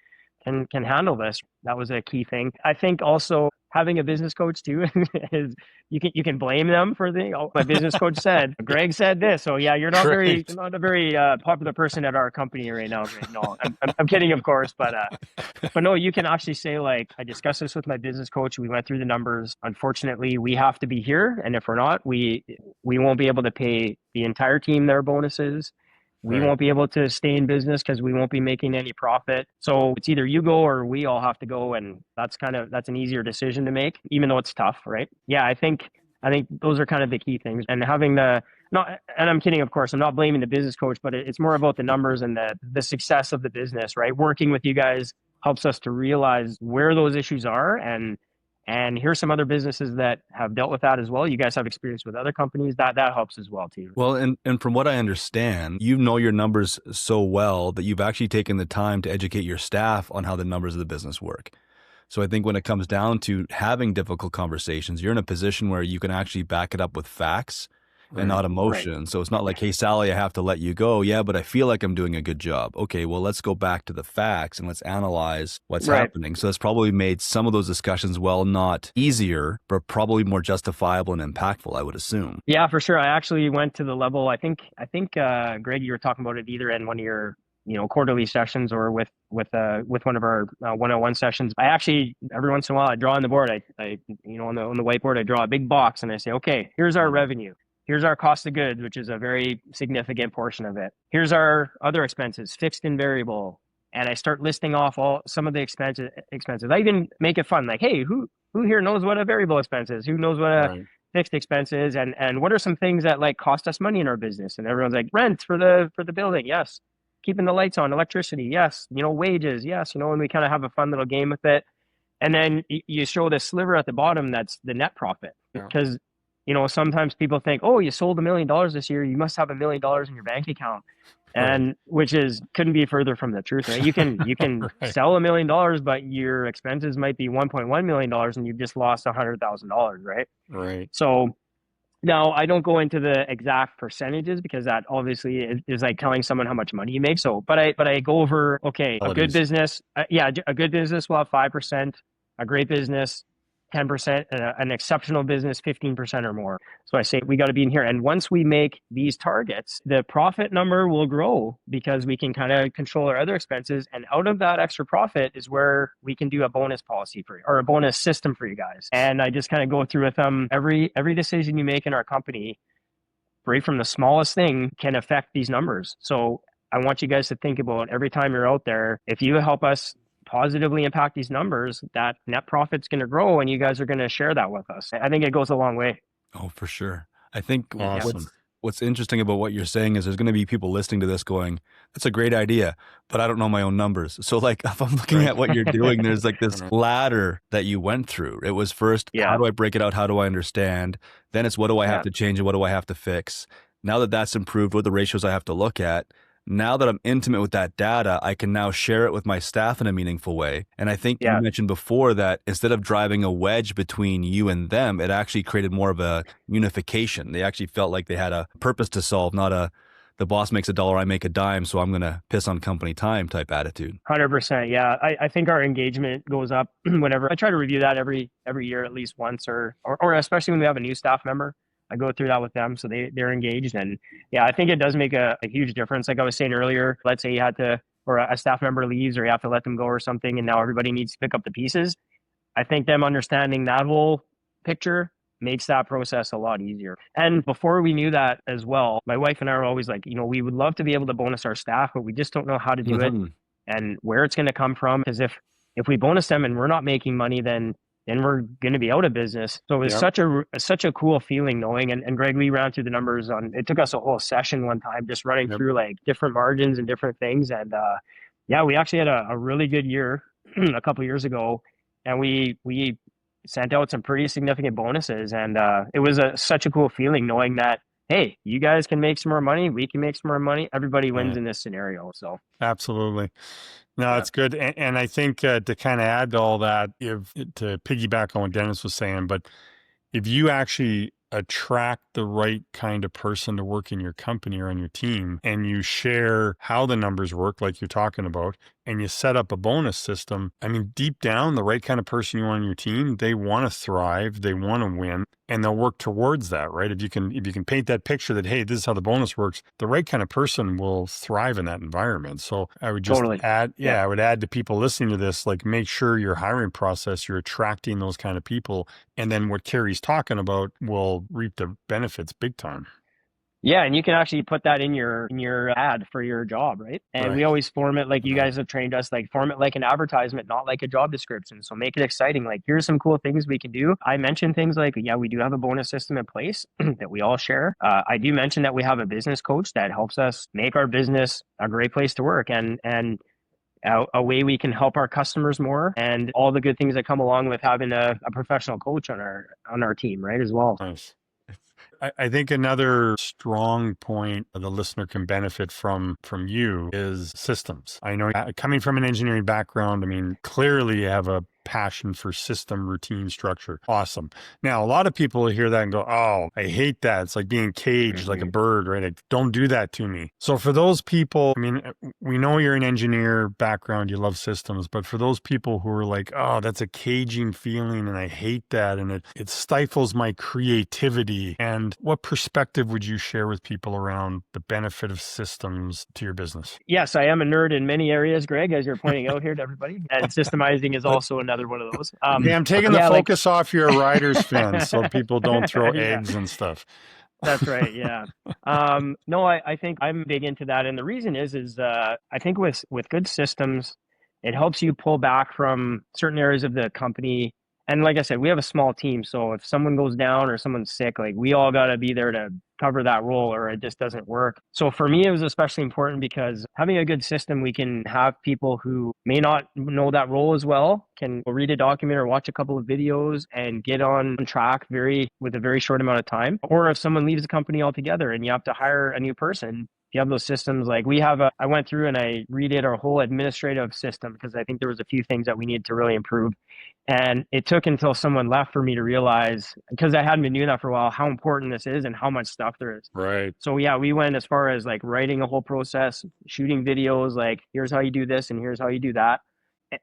can handle this. That was a key thing. I think also having a business coach too is you can blame them for my business coach said, Greg said this. So yeah, you're not a very popular person at our company right now. Greg. No, I'm kidding, of course, but no, you can actually say like, I discussed this with my business coach. We went through the numbers. Unfortunately, we have to be here, and if we're not, we won't be able to pay the entire team their bonuses. We won't be able to stay in business because we won't be making any profit. So it's either you go or we all have to go. And that's an easier decision to make, even though it's tough, right? Yeah, I think those are kind of the key things. And having and I'm kidding, of course, I'm not blaming the business coach, but it's more about the numbers and the success of the business, right? Working with you guys helps us to realize where those issues are. And here's some other businesses that have dealt with that as well. You guys have experience with other companies. That helps as well too. Well, and from what I understand, you know your numbers so well that you've actually taken the time to educate your staff on how the numbers of the business work. So I think when it comes down to having difficult conversations, you're in a position where you can actually back it up with facts and not Right. emotion. So it's not like, hey, Sally, I have to let you go. Yeah, but I feel like I'm doing a good job. Okay, well, let's go back to the facts and let's analyze what's Right. happening. So that's probably made some of those discussions, well, not easier, but probably more justifiable and impactful, I would assume. Yeah, for sure. I actually went to the level. I think, Greg, you were talking about it either in one of your, quarterly sessions or with one of our one-on-one sessions. I actually every once in a while I draw on the board. I on the whiteboard I draw a big box and I say, okay, here's our revenue. Here's our cost of goods, which is a very significant portion of it. Here's our other expenses, fixed and variable. And I start listing off some of the expenses. I even make it fun, like, hey, who here knows what a variable expense is? Who knows what a Right. fixed expenses and what are some things that like cost us money in our business? And everyone's like, rent for the building, yes. Keeping the lights on, electricity, yes. Wages, yes. And we kind of have a fun little game with it. And then you show the sliver at the bottom that's the net profit. Yeah. Because sometimes people think, oh, you sold $1 million this year, you must have $1 million in your bank account. And which couldn't be further from the truth, right? You can Right. sell $1 million, but your expenses might be $1.1 million and you've just lost $100,000, right? Right. So now I don't go into the exact percentages because that obviously is like telling someone how much money you make. So, but I go over, okay, a good business, a good business will have 5%, a great business 10%, and an exceptional business 15% or more. So I say we got to be in here. And once we make these targets, the profit number will grow because we can kind of control our other expenses. And out of that extra profit is where we can do a bonus policy for you or a bonus system for you guys. And I just kind of go through with them every decision you make in our company, right from the smallest thing, can affect these numbers. So I want you guys to think about every time you're out there, if you help us positively impact these numbers, that net profit's going to grow and you guys are going to share that with us. I think it goes a long way. Oh, for sure. I think Awesome. what's interesting about what you're saying is there's going to be people listening to this going, that's a great idea, but I don't know my own numbers. So like if I'm looking at what you're doing, there's like this ladder that you went through. It was first, how do I break it out? How do I understand? Then it's what do I have to change and what do I have to fix? Now that that's improved, what are the ratios I have to look at? Now that I'm intimate with that data, I can now share it with my staff in a meaningful way. And I think you mentioned before that instead of driving a wedge between you and them, it actually created more of a unification. They actually felt like they had a purpose to solve, not the boss makes $1, I make a dime, so I'm going to piss on company time type attitude. 100%. Yeah. I think our engagement goes up whenever I try to review that every year, at least once, or especially when we have a new staff member. I go through that with them so they're engaged. And yeah, I think it does make a huge difference. Like I was saying earlier, let's say you had to, or a staff member leaves or you have to let them go or something, and now everybody needs to pick up the pieces. I think them understanding that whole picture makes that process a lot easier. And before we knew that as well, my wife and I are always like, we would love to be able to bonus our staff, but we just don't know how to do it and where it's going to come from. Because if we bonus them and we're not making money, then we're going to be out of business. So it was such a cool feeling knowing, and Greg, we ran through the numbers it took us a whole session one time, just running through like different margins and different things. And we actually had a really good year a couple of years ago, and we sent out some pretty significant bonuses. And it was such a cool feeling knowing that, hey, you guys can make some more money. We can make some more money. Everybody wins in this scenario. So absolutely. No, it's good. And I think to kind of add to all that, to piggyback on what Dennis was saying, but if you actually attract the right kind of person to work in your company or on your team, and you share how the numbers work, like you're talking about, and you set up a bonus system, I mean, deep down, the right kind of person you want on your team, they want to thrive, they want to win, and they'll work towards that, right? If you can paint that picture that, hey, this is how the bonus works, the right kind of person will thrive in that environment. So I would just add, I would add to people listening to this, like make sure your hiring process, you're attracting those kind of people. And then what Kari's talking about will reap the benefits big time. Yeah, and you can actually put that in your ad for your job, right? And we always form it like you guys have trained us, like form it like an advertisement, not like a job description. So make it exciting. Like, here's some cool things we can do. I mentioned things like, we do have a bonus system in place that we all share. I do mention that we have a business coach that helps us make our business a great place to work and a way we can help our customers more, and all the good things that come along with having a professional coach on our team, right, as well. Nice. I think another strong point the listener can benefit from you is systems. I know coming from an engineering background, I mean, clearly you have a passion for system, routine, structure. Awesome. Now, a lot of people hear that and go, oh, I hate that. It's like being caged like a bird, right? Like, don't do that to me. So for those people, I mean, we know you're an engineer background, you love systems, but for those people who are like, oh, that's a caging feeling and I hate that and it stifles my creativity. And what perspective would you share with people around the benefit of systems to your business? Yes, I am a nerd in many areas, Greg, as you're pointing out here to everybody. And systemizing is also another one of those. Yeah, I'm taking the focus off your rider's fin so people don't throw eggs and stuff. That's right. Yeah. No, I think I'm big into that. And the reason is I think with good systems, it helps you pull back from certain areas of the company. And like I said, we have a small team. So if someone goes down or someone's sick, like we all got to be there to cover that role or it just doesn't work. So for me, it was especially important because having a good system, we can have people who may not know that role as well, can read a document or watch a couple of videos and get on track with a very short amount of time. Or if someone leaves the company altogether and you have to hire a new person, you have those systems like I went through and I redid our whole administrative system because I think there was a few things that we needed to really improve. And it took until someone left for me to realize, because I hadn't been doing that for a while, how important this is and how much stuff there is. Right. So yeah, we went as far as like writing a whole process, shooting videos, like here's how you do this and here's how you do that.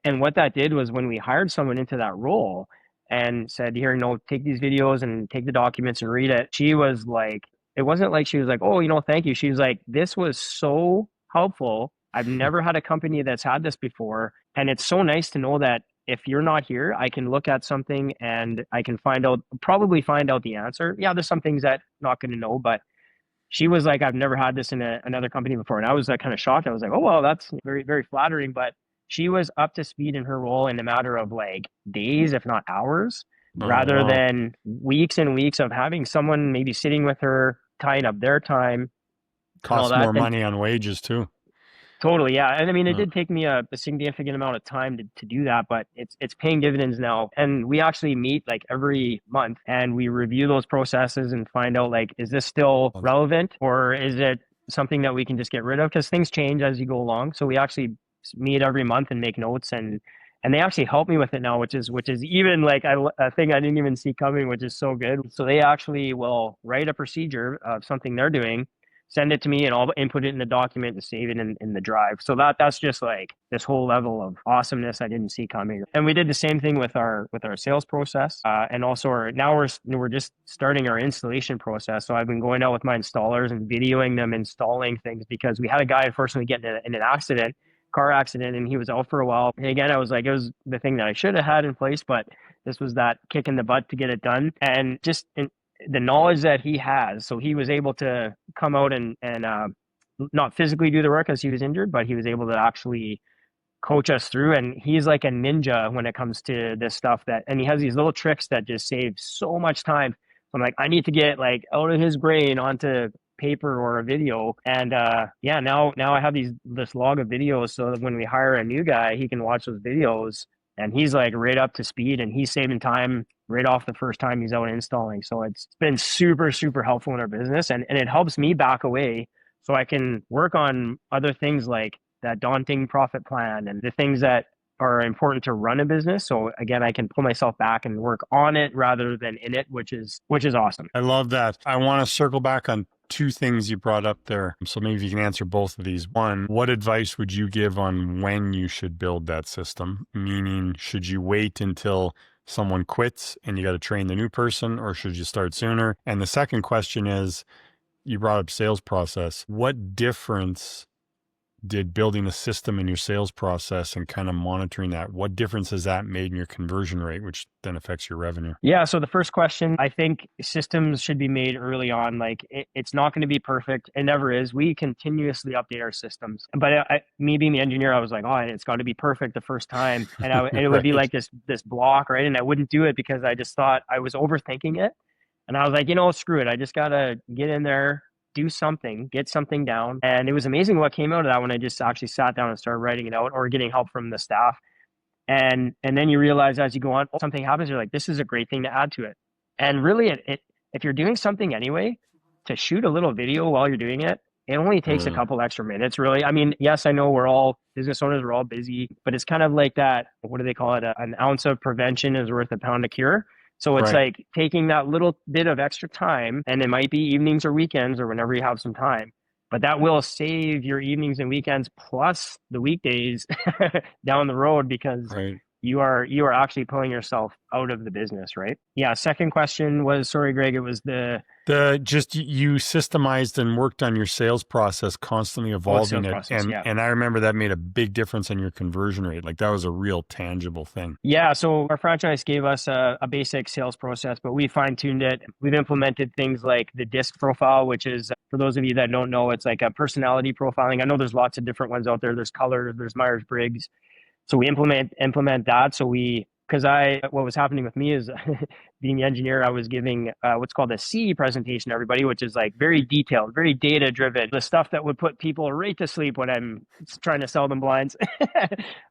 And what that did was when we hired someone into that role and said, here, take these videos and take the documents and read it. She was like, it wasn't like she was like, oh, thank you. She was like, this was so helpful. I've never had a company that's had this before. And it's so nice to know that if you're not here, I can look at something and I can probably find out the answer. Yeah, there's some things that I'm not going to know, but she was like, I've never had this in another company before. And I was like kind of shocked. I was like, oh, well, that's very, very flattering. But she was up to speed in her role in a matter of like days, if not hours, rather than weeks and weeks of having someone maybe sitting with her, tying up their time. Costs more money on wages too. Totally, yeah. And I mean, it did take me a significant amount of time to do that, but it's paying dividends now. And we actually meet like every month and we review those processes and find out like, is this still relevant or is it something that we can just get rid of? Because things change as you go along. So we actually meet every month and make notes and they actually help me with it now, which is even like a thing I didn't even see coming, which is so good. So they actually will write a procedure of something they're doing, send it to me, and I'll input it in the document and save it in the drive. So that's just like this whole level of awesomeness I didn't see coming. And we did the same thing with our sales process, and also now we're just starting our installation process. So I've been going out with my installers and videoing them installing things because we had a guy unfortunately get in an car accident, and he was out for a while. And again, I was like, it was the thing that I should have had in place, but this was that kick in the butt to get it done. And just the knowledge that he has, so he was able to come out and not physically do the work as he was injured, but he was able to actually coach us through. And he's like a ninja when it comes to this stuff and he has these little tricks that just save so much time. So I'm like, I need to get like out of his brain onto paper or a video. And now I have this log of videos so that when we hire a new guy, he can watch those videos and he's like right up to speed and he's saving time right off the first time he's out installing. So it's been super, super helpful in our business and it helps me back away so I can work on other things like that daunting profit plan and the things that are important to run a business. So again, I can pull myself back and work on it rather than in it, which is awesome. I love that. I want to circle back on two things you brought up there. So maybe if you can answer both of these. One, what advice would you give on when you should build that system? Meaning, should you wait until someone quits and you got to train the new person, or should you start sooner? And the second question is, you brought up sales process. What difference did building a system in your sales process and kind of monitoring that, what difference has that made in your conversion rate, which then affects your revenue? Yeah. So the first question, I think systems should be made early on. Like it's not going to be perfect. It never is. We continuously update our systems. But me being the engineer, I was like, oh, it's got to be perfect the first time. And it would be like this block, right? And I wouldn't do it because I just thought I was overthinking it. And I was like, screw it. I just got to get in there, do something, get something down. And it was amazing what came out of that when I just actually sat down and started writing it out or getting help from the staff. And then you realize as you go on, something happens, you're like, this is a great thing to add to it. And really, if you're doing something anyway, to shoot a little video while you're doing it it only takes a couple extra minutes, really. I mean, yes, I know we're all business owners, we're all busy, but it's kind of like that. What do they call it? An ounce of prevention is worth a pound of cure. So it's Right. like taking that little bit of extra time, and it might be evenings or weekends or whenever you have some time, but that will save your evenings and weekends plus the weekdays down the road, because Right. you are actually pulling yourself out of the business, right? Yeah. Second question was, sorry, Greg, it was the Just you systemized and worked on your sales process, constantly evolving sales it. process. Yeah. And I remember that made a big difference in your conversion rate. Like that was a real tangible thing. Yeah, so our franchise gave us a basic sales process, but we fine-tuned it. We've implemented things like the DISC profile, which is, for those of you that don't know, it's like a personality profiling. I know there's lots of different ones out there. There's colors, there's Myers-Briggs. So we implement that. So what was happening with me is being the engineer, I was giving what's called a CE presentation to everybody, which is like very detailed, very data driven, the stuff that would put people right to sleep when I'm trying to sell them blinds,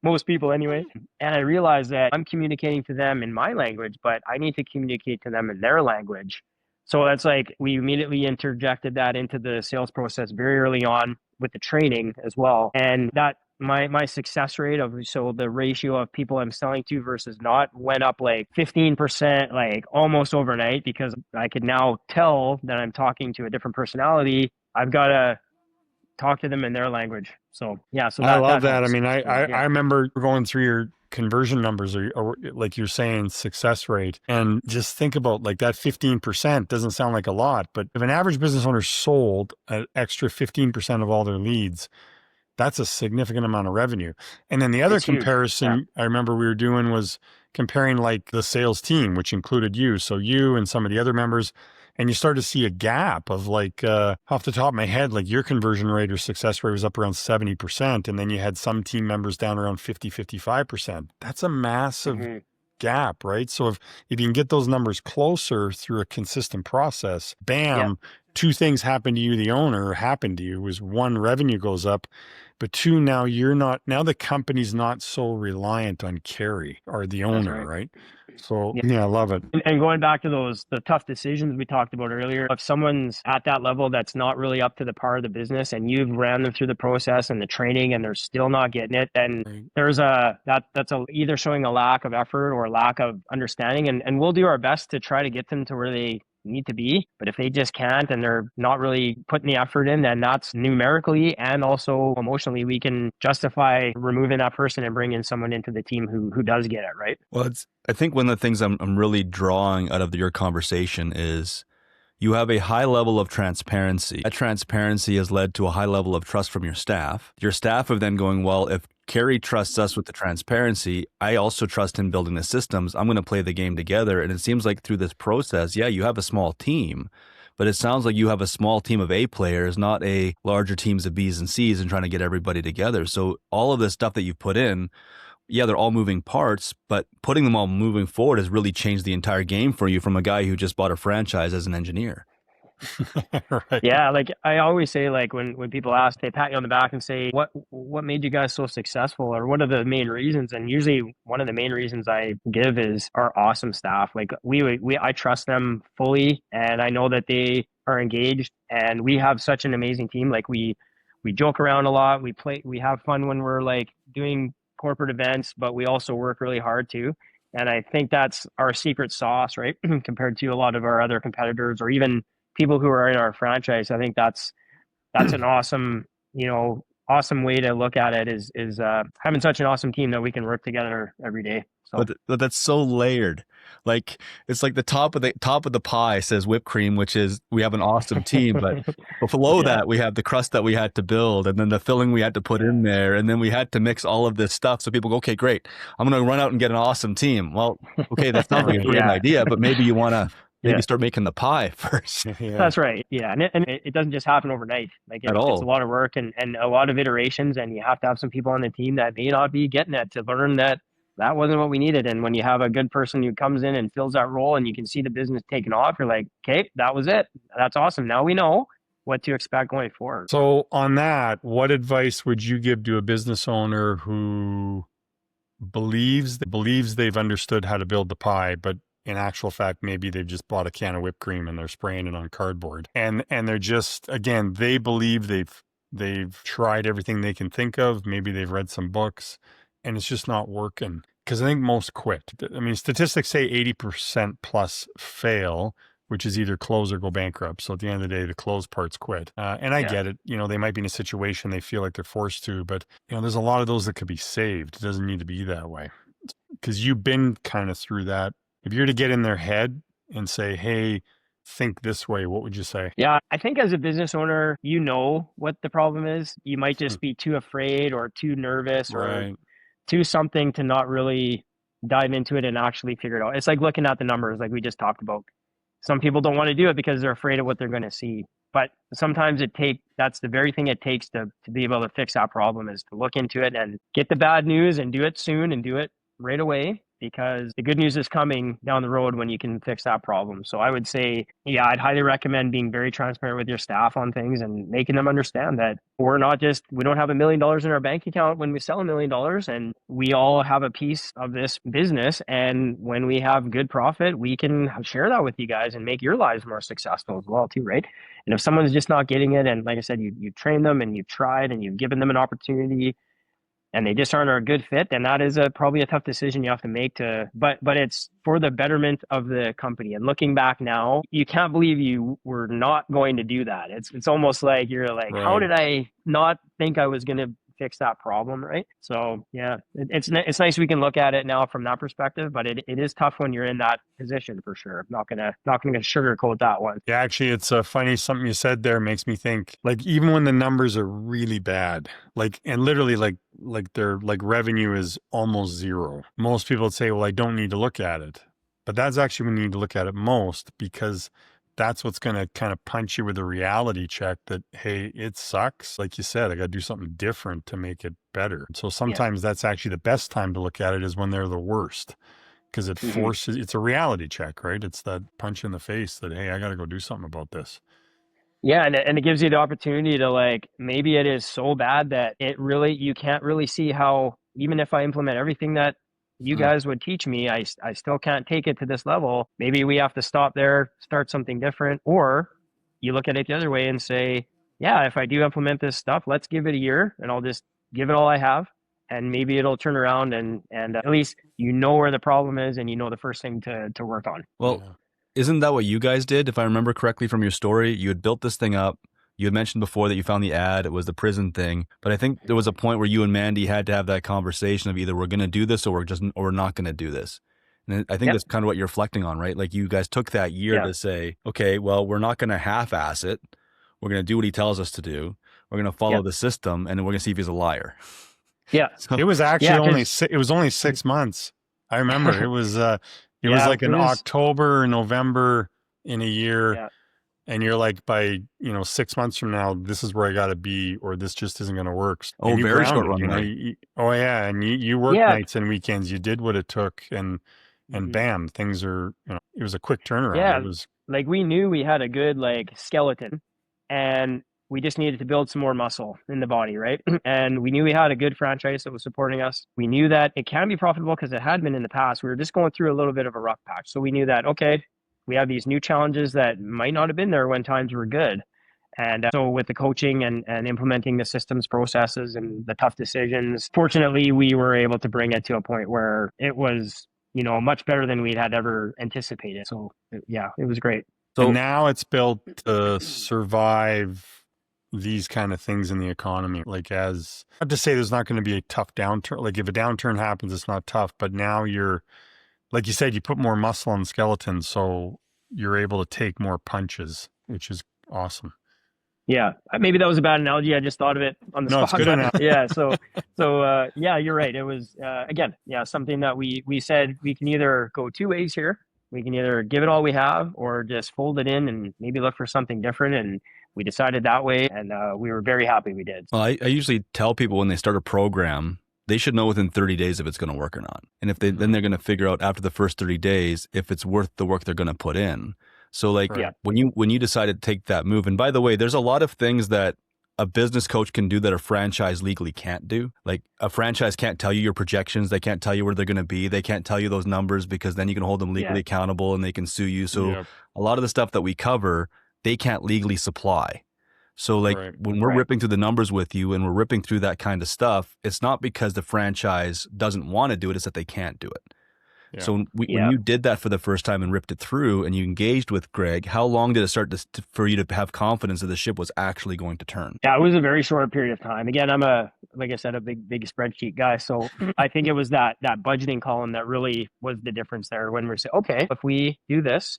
most people anyway. And I realized that I'm communicating to them in my language, but I need to communicate to them in their language. So that's like, we immediately interjected that into the sales process very early on with the training as well. And that my success rate so the ratio of people I'm selling to versus not went up like 15%, like almost overnight, because I could now tell that I'm talking to a different personality. I've got to talk to them in their language. So yeah, so I love that. I helps. mean, So, I remember going through your conversion numbers or like you're saying, success rate. And just think about like that 15% doesn't sound like a lot, but if an average business owner sold an extra 15% of all their leads, that's a significant amount of revenue. And then the other it's huge. comparison I remember we were doing was comparing like the sales team, which included you. So you and some of the other members, and you start to see a gap of like, off the top of my head, like your conversion rate or success rate was up around 70%. And then you had some team members down around 55%. That's a massive gap, right? So if you can get those numbers closer through a consistent process, bam, two things happen to you, the owner, happened to you was one, revenue goes up, but two, now the company's not so reliant on Kari or the owner, right? So yeah, I love it. And going back to the tough decisions we talked about earlier, if someone's at that level that's not really up to the par of the business and you've ran them through the process and the training and they're still not getting it, then there's that's either showing a lack of effort or a lack of understanding. And we'll do our best to try to get them to where they need to be. But if they just can't and they're not really putting the effort in, then that's numerically and also emotionally, we can justify removing that person and bringing someone into the team who does get it, right? Well, I think one of the things I'm really drawing out of your conversation is you have a high level of transparency. That transparency has led to a high level of trust from your staff. Your staff are then going, well, if Kari trusts us with the transparency, I also trust in building the systems. I'm going to play the game together. And it seems like through this process, yeah, you have a small team, but it sounds like you have a small team of A players, not a larger teams of Bs and Cs and trying to get everybody together. So all of this stuff that you've put in, yeah, they're all moving parts, but putting them all moving forward has really changed the entire game for you from a guy who just bought a franchise as an engineer. Right. Yeah, like I always say, like when people ask, they pat you on the back and say, what made you guys so successful, or what are the main reasons? And usually one of the main reasons I give is our awesome staff. Like I trust them fully, and I know that they are engaged, and we have such an amazing team. Like we joke around a lot, we have fun when we're like doing corporate events, but we also work really hard too. And I think that's our secret sauce, right? Compared to a lot of our other competitors or even people who are in our franchise. I think that's an awesome, awesome way to look at it is having such an awesome team that we can work together every day. So. But that's so layered. Like it's like the top of the pie says whipped cream, which is we have an awesome team, but below that we have the crust that we had to build, and then the filling we had to put in there, and then we had to mix all of this stuff. So people go, okay, great, I'm going to run out and get an awesome team. Well, okay, that sounds like a great idea, but maybe you want to maybe start making the pie first. That's right. Yeah, and it doesn't just happen overnight. Like it's a lot of work and a lot of iterations, and you have to have some people on the team that may not be getting it to learn that wasn't what we needed. And when you have a good person who comes in and fills that role and you can see the business taking off, you're like, okay, that was it. That's awesome. Now we know what to expect going forward. So on that, what advice would you give to a business owner who believes they've understood how to build the pie, but in actual fact, maybe they've just bought a can of whipped cream and they're spraying it on cardboard. And they're just, again, they believe they've tried everything they can think of. Maybe they've read some books and it's just not working. Because I think most quit. I mean, statistics say 80% plus fail, which is either close or go bankrupt. So at the end of the day, the close parts quit. And I get it. They might be in a situation they feel like they're forced to, but there's a lot of those that could be saved. It doesn't need to be that way. Because you've been kind of through that. If you're to get in their head and say, hey, think this way, what would you say? Yeah, I think as a business owner, you know what the problem is. You might just be too afraid or too nervous or too something to not really dive into it and actually figure it out. It's like looking at the numbers like we just talked about. Some people don't want to do it because they're afraid of what they're going to see. But sometimes that's the very thing it takes to be able to fix that problem, is to look into it and get the bad news and do it soon and do it right away, because the good news is coming down the road when you can fix that problem. So I would say, I'd highly recommend being very transparent with your staff on things and making them understand that we don't have $1 million in our bank account when we sell $1 million, and we all have a piece of this business. And when we have good profit, we can share that with you guys and make your lives more successful as well too, right? And if someone's just not getting it, and like I said, you train them and you've tried and you've given them an opportunity, and they just aren't a good fit, then that is probably a tough decision you have to make but it's for the betterment of the company. And looking back now, you can't believe you were not going to do that. It's almost like you're like, right, how did I not think I was going to fix that problem, right? So yeah, it's nice we can look at it now from that perspective, but it is tough when you're in that position for sure. I'm not gonna sugarcoat that one. Yeah, actually, it's funny. Something you said there makes me think, like, even when the numbers are really bad, like, and literally like their like revenue is almost zero, most people would say, well, I don't need to look at it. But that's actually when you need to look at it most, because that's what's going to kind of punch you with a reality check that, hey, it sucks. Like you said, I got to do something different to make it better. So sometimes that's actually the best time to look at it, is when they're the worst, because it forces, it's a reality check, right? It's that punch in the face that, hey, I got to go do something about this. Yeah. And it gives you the opportunity to, like, maybe it is so bad that you can't really see how, even if I implement everything that you guys would teach me, I still can't take it to this level. Maybe we have to stop there, start something different. Or you look at it the other way and say, yeah, if I do implement this stuff, let's give it a year and I'll just give it all I have. And maybe it'll turn around and at least you know where the problem is and you know the first thing to work on. Well, isn't that what you guys did? If I remember correctly from your story, you had built this thing up. You had mentioned before that you found the ad. It was the prison thing. But I think there was a point where you and Mandy had to have that conversation of either we're going to do this or we're not going to do this. And I think that's kind of what you're reflecting on, right? Like, you guys took that year to say, okay, well, we're not going to half-ass it. We're going to do what he tells us to do. We're going to follow the system, and then we're going to see if he's a liar. Yeah. So, it was actually only 6 months. I remember it was like in October, November in a year. Yeah. And you're like, by 6 months from now, this is where I got to be, or this just isn't going to work. Oh, very short runway. And you worked nights and weekends. You did what it took, and bam, things are. It was a quick turnaround. Yeah, it was like, we knew we had a good skeleton, and we just needed to build some more muscle in the body, right? And we knew we had a good franchise that was supporting us. We knew that it can be profitable because it had been in the past. We were just going through a little bit of a rough patch, so we knew that, okay, we have these new challenges that might not have been there when times were good. And so with the coaching and implementing the systems, processes, and the tough decisions, fortunately, we were able to bring it to a point where it was, much better than we had ever anticipated. So yeah, it was great. So now it's built to survive these kind of things in the economy. Like, as not to say there's not going to be a tough downturn. Like, if a downturn happens, it's not tough, but now you're, like you said, you put more muscle on the skeleton, so you're able to take more punches, which is awesome. Yeah, maybe that was a bad analogy. I just thought of it on the spot. It's good enough. Yeah, so yeah, you're right. It was something that we said we can either go two ways here. We can either give it all we have, or just fold it in and maybe look for something different. And we decided that way, and we were very happy we did. Well, I usually tell people when they start a program, they should know within 30 days if it's going to work or not. And if then they're going to figure out after the first 30 days if it's worth the work they're going to put in. So when you decided to take that move, and by the way, there's a lot of things that a business coach can do that a franchise legally can't do. Like a franchise can't tell you your projections. They can't tell you where they're going to be. They can't tell you those numbers because then you can hold them legally accountable and they can sue you. So a lot of the stuff that we cover, they can't legally supply. So like when we're ripping through the numbers with you and we're ripping through that kind of stuff, it's not because the franchise doesn't want to do it, it's that they can't do it. Yeah. So when you did that for the first time and ripped it through and you engaged with Greg, how long did it start for you to have confidence that the ship was actually going to turn? Yeah, it was a very short period of time. Again, I'm like I said, a big spreadsheet guy. So I think it was that budgeting column that really was the difference there when we're saying, okay, if we do this,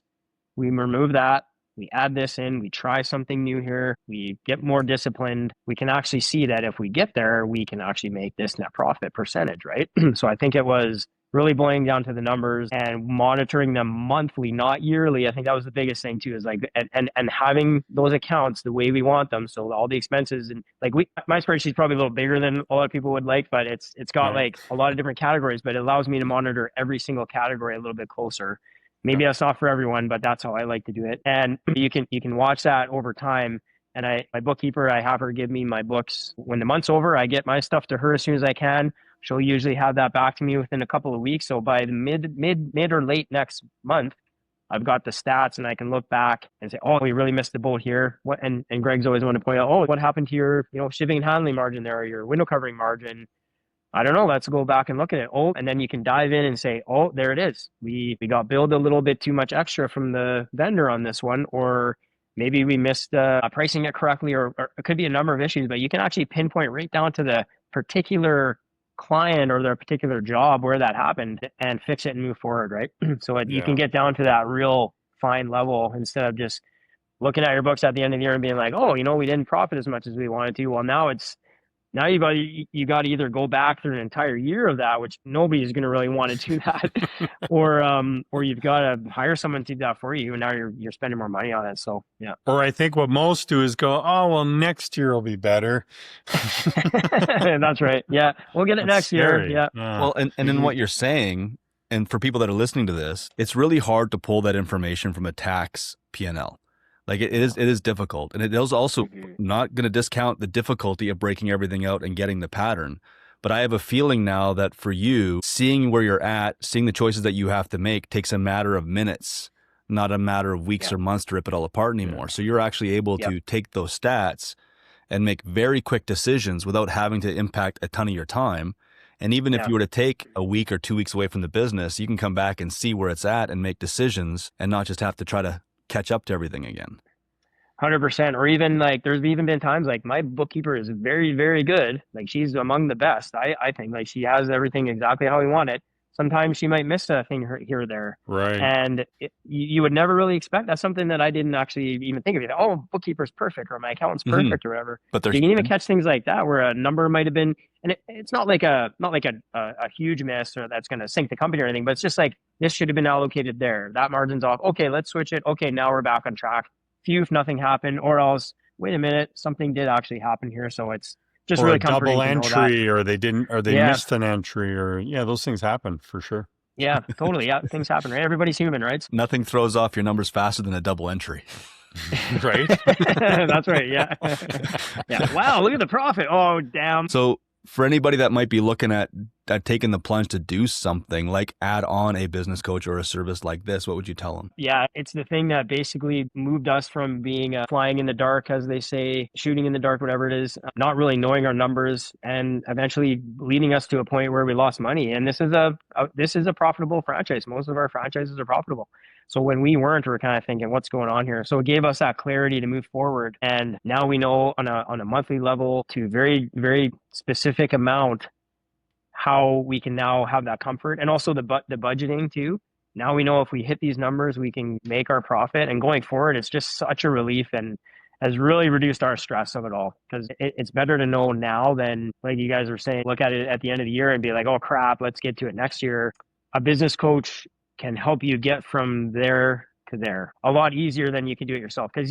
we remove that, we add this in, we try something new here, we get more disciplined, we can actually see that if we get there, we can actually make this net profit percentage, right? So I think it was really boiling down to the numbers and monitoring them monthly, not yearly. I think that was the biggest thing too, is like, and having those accounts the way we want them. So all the expenses and like my spreadsheet's probably a little bigger than a lot of people would like, but it's got like a lot of different categories, but it allows me to monitor every single category a little bit closer. Maybe that's not for everyone, but that's how I like to do it. And you can watch that over time. And my bookkeeper, I have her give me my books. When the month's over, I get my stuff to her as soon as I can. She'll usually have that back to me within a couple of weeks. So by the mid or late next month, I've got the stats and I can look back and say, oh, we really missed the boat here. And Greg's always want to point out, oh, what happened to your, shipping and handling margin there, or your window covering margin? I don't know. Let's go back and look at it. Oh, and then you can dive in and say, oh, there it is. We got billed a little bit too much extra from the vendor on this one, or maybe we missed pricing it correctly, or it could be a number of issues, but you can actually pinpoint right down to the particular client or their particular job where that happened and fix it and move forward, right? So you can get down to that real fine level instead of just looking at your books at the end of the year and being like, oh, we didn't profit as much as we wanted to. Well, now you got to either go back through an entire year of that, which nobody's going to really want to do that, or you've got to hire someone to do that for you, and now you're spending more money on it. So yeah. Or I think what most do is go, oh well, next year will be better. That's right. Yeah, we'll get it next year. Yeah. Well, and in what you're saying, and for people that are listening to this, it's really hard to pull that information from a tax P&L. Like it is difficult. And it is also not going to discount the difficulty of breaking everything out and getting the pattern. But I have a feeling now that for you, seeing where you're at, seeing the choices that you have to make takes a matter of minutes, not a matter of weeks or months to rip it all apart anymore. So you're actually able to take those stats and make very quick decisions without having to impact a ton of your time. And even if you were to take a week or 2 weeks away from the business, you can come back and see where it's at and make decisions and not just have to try to catch up to everything again. 100%. Or even like, there's even been times like my bookkeeper is very, very good. Like she's among the best. I think like she has everything exactly how we want it. Sometimes she might miss a thing here or there. Right. And you would never really expect. That's something that I didn't actually even think of. Oh, bookkeeper's perfect, or my accountant's perfect, or whatever. But you can even catch things like that where a number might have been, and it's not like a huge miss or that's going to sink the company or anything. But it's just like, this should have been allocated there. That margin's off. Okay, let's switch it. Okay, now we're back on track. Phew, if nothing happened, or else, wait a minute, something did actually happen here. So it's just really comforting. Or a double entry, or they missed an entry, or those things happen for sure. Yeah, totally. Yeah, things happen, right? Everybody's human, right? Nothing throws off your numbers faster than a double entry. Right? That's right. Yeah. Yeah. Wow, look at the profit. Oh, damn. So for anybody that might be looking at taking the plunge to do something like add on a business coach or a service like this, what would you tell them? Yeah, it's the thing that basically moved us from being flying in the dark, as they say, shooting in the dark, whatever it is, not really knowing our numbers, and eventually leading us to a point where we lost money. And this is a profitable franchise. Most of our franchises are profitable. So when we weren't, we were kind of thinking, what's going on here? So it gave us that clarity to move forward. And now we know on a monthly level to very, very specific amount how we can now have that comfort, and also the budgeting too. Now we know if we hit these numbers, we can make our profit. And going forward, it's just such a relief and has really reduced our stress of it all, because it's better to know now than, like you guys were saying, look at it at the end of the year and be like, oh crap, let's get to it next year. A business coach can help you get from there to there a lot easier than you can do it yourself, because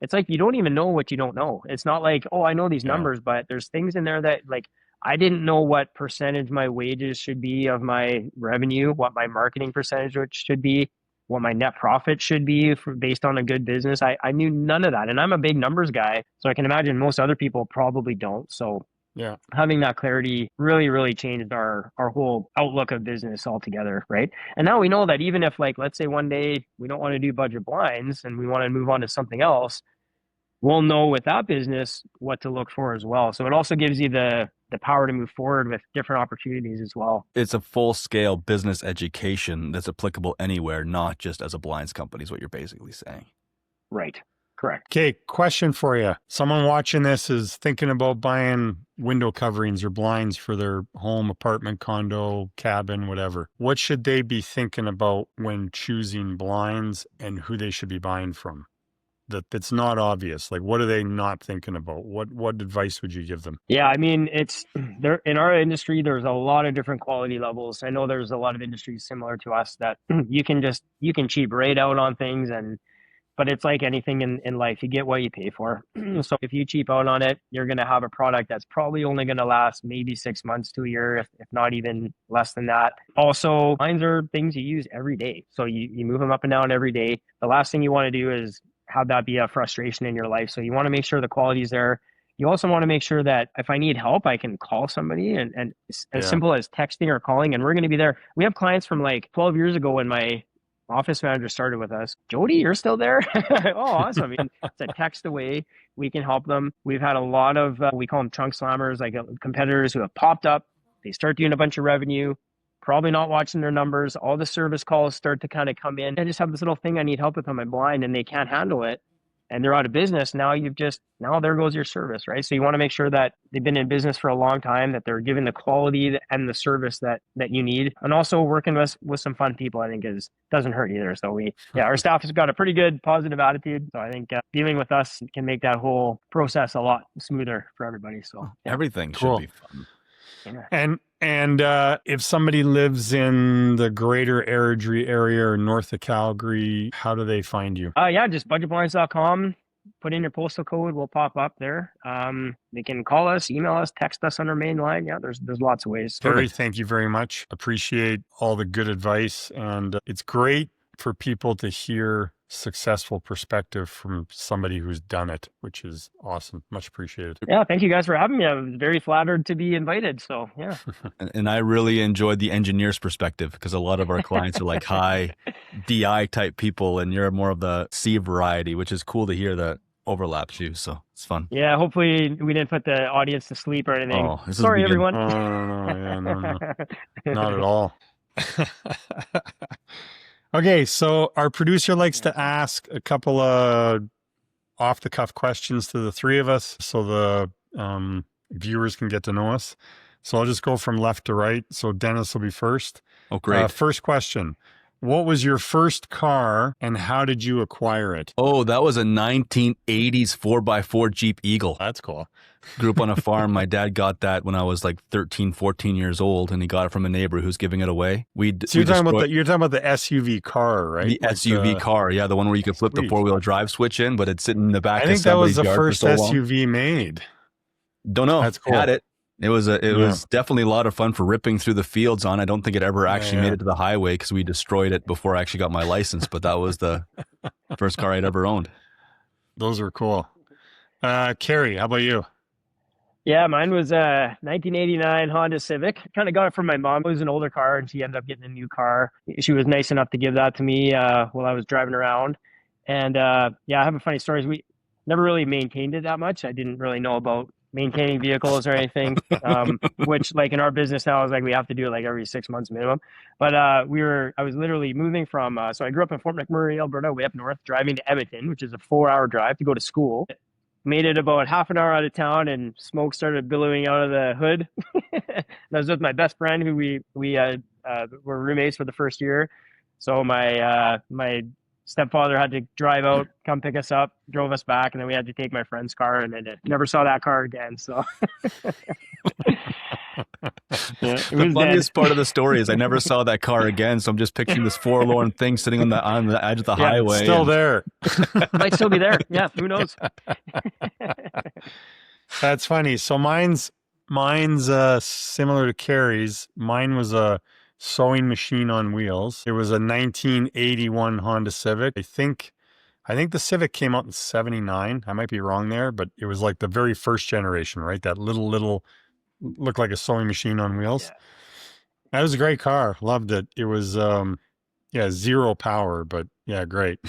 it's like you don't even know what you don't know. It's not like, oh, I know these numbers, but there's things in there that, like, I didn't know what percentage my wages should be of my revenue, what my marketing percentage should be. what my net profit should be based on a good business. I knew none of that. And I'm a big numbers guy, so I can imagine most other people probably don't. So Yeah. having that clarity really, really changed our whole outlook of business altogether, right? And now we know that even if, like, let's say one day we don't want to do budget blinds and we want to move on to something else, we'll know with that business what to look for as well. So it also gives you the power to move forward with different opportunities as well. It's a full-scale business education that's applicable anywhere, not just as a blinds company, is what you're basically saying. Right. Correct. Okay, question for you. Someone watching this is thinking about buying window coverings or blinds for their home, apartment, condo, cabin, whatever. What should they be thinking about when choosing blinds and who they should be buying from? That's not obvious. Like, what are they not thinking about? What advice would you give them? Yeah, I mean, it's there in our industry, there's a lot of different quality levels. I know there's a lot of industries similar to us that you can cheap right out on things, but it's like anything in life, you get what you pay for. So if you cheap out on it, you're going to have a product that's probably only going to last maybe 6 months to a year, if not even less than that. Also, blinds are things you use every day. So you move them up and down every day. The last thing you want to do is have that be a frustration in your life. So you want to make sure the quality is there. You also want to make sure that if I need help, I can call somebody, and as simple as texting or calling, and we're going to be there. We have clients from like 12 years ago when my office manager started with us. Jody, you're still there? Oh, awesome. I mean, it's a text away. We can help them. We've had a lot of, we call them trunk slammers, like competitors who have popped up. They start doing a bunch of revenue, probably not watching their numbers. All the service calls start to kind of come in. I just have this little thing I need help with on my blind, and they can't handle it, and they're out of business. Now there goes your service, right? So you want to make sure that they've been in business for a long time, that they're giving the quality and the service that you need. And also working with some fun people, I think doesn't hurt either. So our staff has got a pretty good positive attitude. So I think dealing with us can make that whole process a lot smoother for everybody. So Everything Cool. should be fun. Yeah. And if somebody lives in the greater Airdrie area or north of Calgary, how do they find you? Just budgetblinds.com. Put in your postal code, we'll pop up there. They can call us, email us, text us on our main line. Yeah, there's lots of ways. Kari, thank you very much. Appreciate all the good advice. And it's great for people to hear successful perspective from somebody who's done it, which is awesome. Much appreciated. Yeah, thank you guys for having me. I was very flattered to be invited. So yeah. And I really enjoyed the engineer's perspective, because a lot of our clients are like high DI type people, and you're more of the C variety, which is cool to hear that overlaps you. So it's fun. Yeah, hopefully we didn't put the audience to sleep or anything. Oh, sorry, everyone. No, not at all. Okay, so our producer likes to ask a couple of off-the-cuff questions to the three of us so the viewers can get to know us. So I'll just go from left to right. So Dennis will be first. Oh, great. First question. What was your first car and how did you acquire it? Oh, that was a 1980s 4x4 Jeep Eagle. That's cool. Grew up on a farm. My dad got that when I was like 13, 14 years old, and he got it from a neighbor who's giving it away. So you're talking about the SUV car, right? The SUV car, yeah, the one where you could flip the four-wheel drive switch in, but it's sitting in the back. I think that was the first SUV made. Don't know. That's cool. Had it. It was definitely a lot of fun for ripping through the fields on. I don't think it ever actually made it to the highway because we destroyed it before I actually got my license, but that was the first car I'd ever owned. Those are cool. Kari, how about you? Yeah, mine was a 1989 Honda Civic. Kind of got it from my mom. It was an older car, and she ended up getting a new car. She was nice enough to give that to me while I was driving around. And I have a funny story. We never really maintained it that much. I didn't really know about maintaining vehicles or anything, which like in our business now is like we have to do it like every 6 months minimum. But I was literally moving from, so I grew up in Fort McMurray, Alberta, way up north, driving to Edmonton, which is a 4-hour drive to go to school. Made it about half an hour out of town, and smoke started billowing out of the hood. And I was with my best friend, who we were roommates for the first year. So my stepfather had to drive out, come pick us up, drove us back, and then we had to take my friend's car, and then never saw that car again. So the funniest part of the story is I never saw that car again. So I'm just picturing this forlorn thing sitting on the edge of the highway. It's still there. Might still be there. Yeah, who knows? That's funny. So mine's similar to Kari's. Mine was a sewing machine on wheels. It was a 1981 Honda Civic. I think the Civic came out in 79. I might be wrong there, but it was like the very first generation, right? That little looked like a sewing machine on wheels. Yeah. That was a great car. Loved it. It was, zero power, but yeah, great.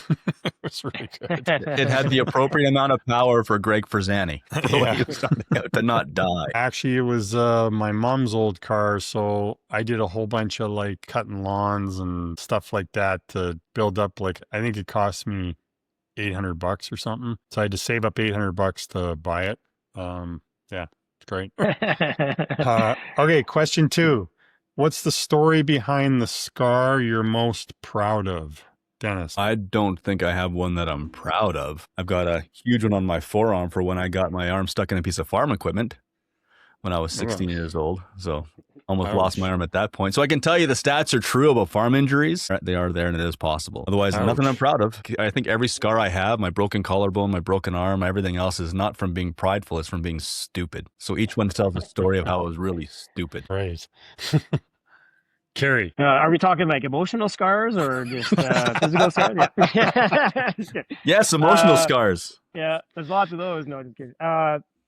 It was really good. It had the appropriate amount of power for Greg Forzani for the way Yeah. he was starting out to not die. Actually, it was my mom's old car, so I did a whole bunch of like cutting lawns and stuff like that to build up. Like, I think it cost me $800 or something. So I had to save up $800 to buy it. Yeah, it's great. Okay, question 2. What's the story behind the scar you're most proud of, Dennis? I don't think I have one that I'm proud of. I've got a huge one on my forearm for when I got my arm stuck in a piece of farm equipment when I was 16 years old. So almost lost my arm at that point. So I can tell you the stats are true about farm injuries. They are there and it is possible. Otherwise, nothing I'm proud of. I think every scar I have, my broken collarbone, my broken arm, everything else is not from being prideful. It's from being stupid. So each one tells a story of how it was really stupid. Right. Kari. Are we talking like emotional scars or just physical scars? Yeah. Yes, emotional scars. Yeah, there's lots of those. No, just kidding.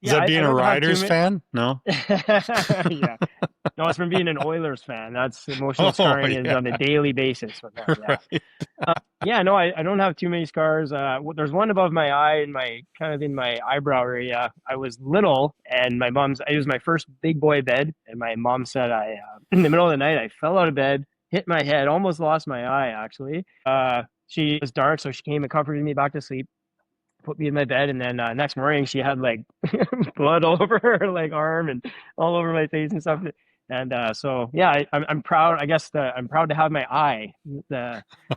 Is that being a Riders fan? No. Yeah. No, it's from being an Oilers fan. That's emotional scarring is on a daily basis. With that, yeah. Right. No, I don't have too many scars. There's one above my eye in my eyebrow area. I was little and it was my first big boy bed. And my mom said in the middle of the night, I fell out of bed, hit my head, almost lost my eye actually. It was dark, so she came and comforted me back to sleep. Put me in my bed, and then next morning she had like blood all over her like arm and all over my face and stuff. And I'm proud. I guess I'm proud to have my eye,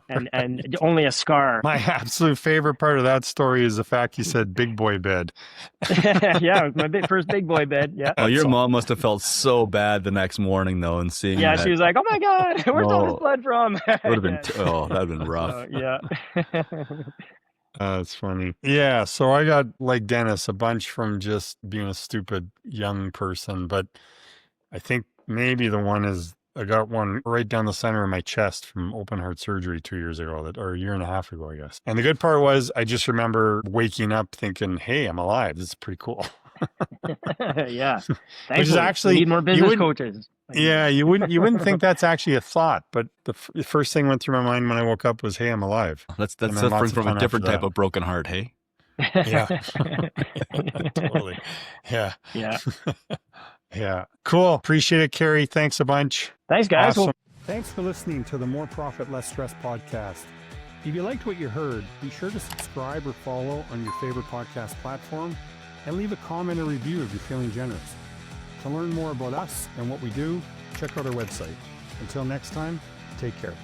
and only a scar. My absolute favorite part of that story is the fact you said big boy bed. Yeah, it was my first big boy bed. Yeah. Oh, your mom must have felt so bad the next morning though, and seeing. Yeah, that. she was like, "Oh my God, where's all this blood from?" Would have been. That'd been rough. So, yeah. That's funny. Yeah, so I got, like Dennis, a bunch from just being a stupid young person, but I think maybe I got one right down the center of my chest from open heart surgery 2 years ago, or a year and a half ago, I guess. And the good part was I just remember waking up thinking, hey, I'm alive. This is pretty cool. Yeah. Which is actually, we need more business coaches. Yeah, you wouldn't think that's actually a thought, but the first thing went through my mind when I woke up was, hey, I'm alive. That's suffering from a different type of broken heart, hey? Yeah. Totally. Yeah. Yeah. Yeah. Cool. Appreciate it, Kari. Thanks a bunch. Thanks, guys. Awesome. Thanks for listening to the More Profit, Less Stress podcast. If you liked what you heard, be sure to subscribe or follow on your favorite podcast platform and leave a comment or review if you're feeling generous. To learn more about us and what we do, check out our website. Until next time, take care.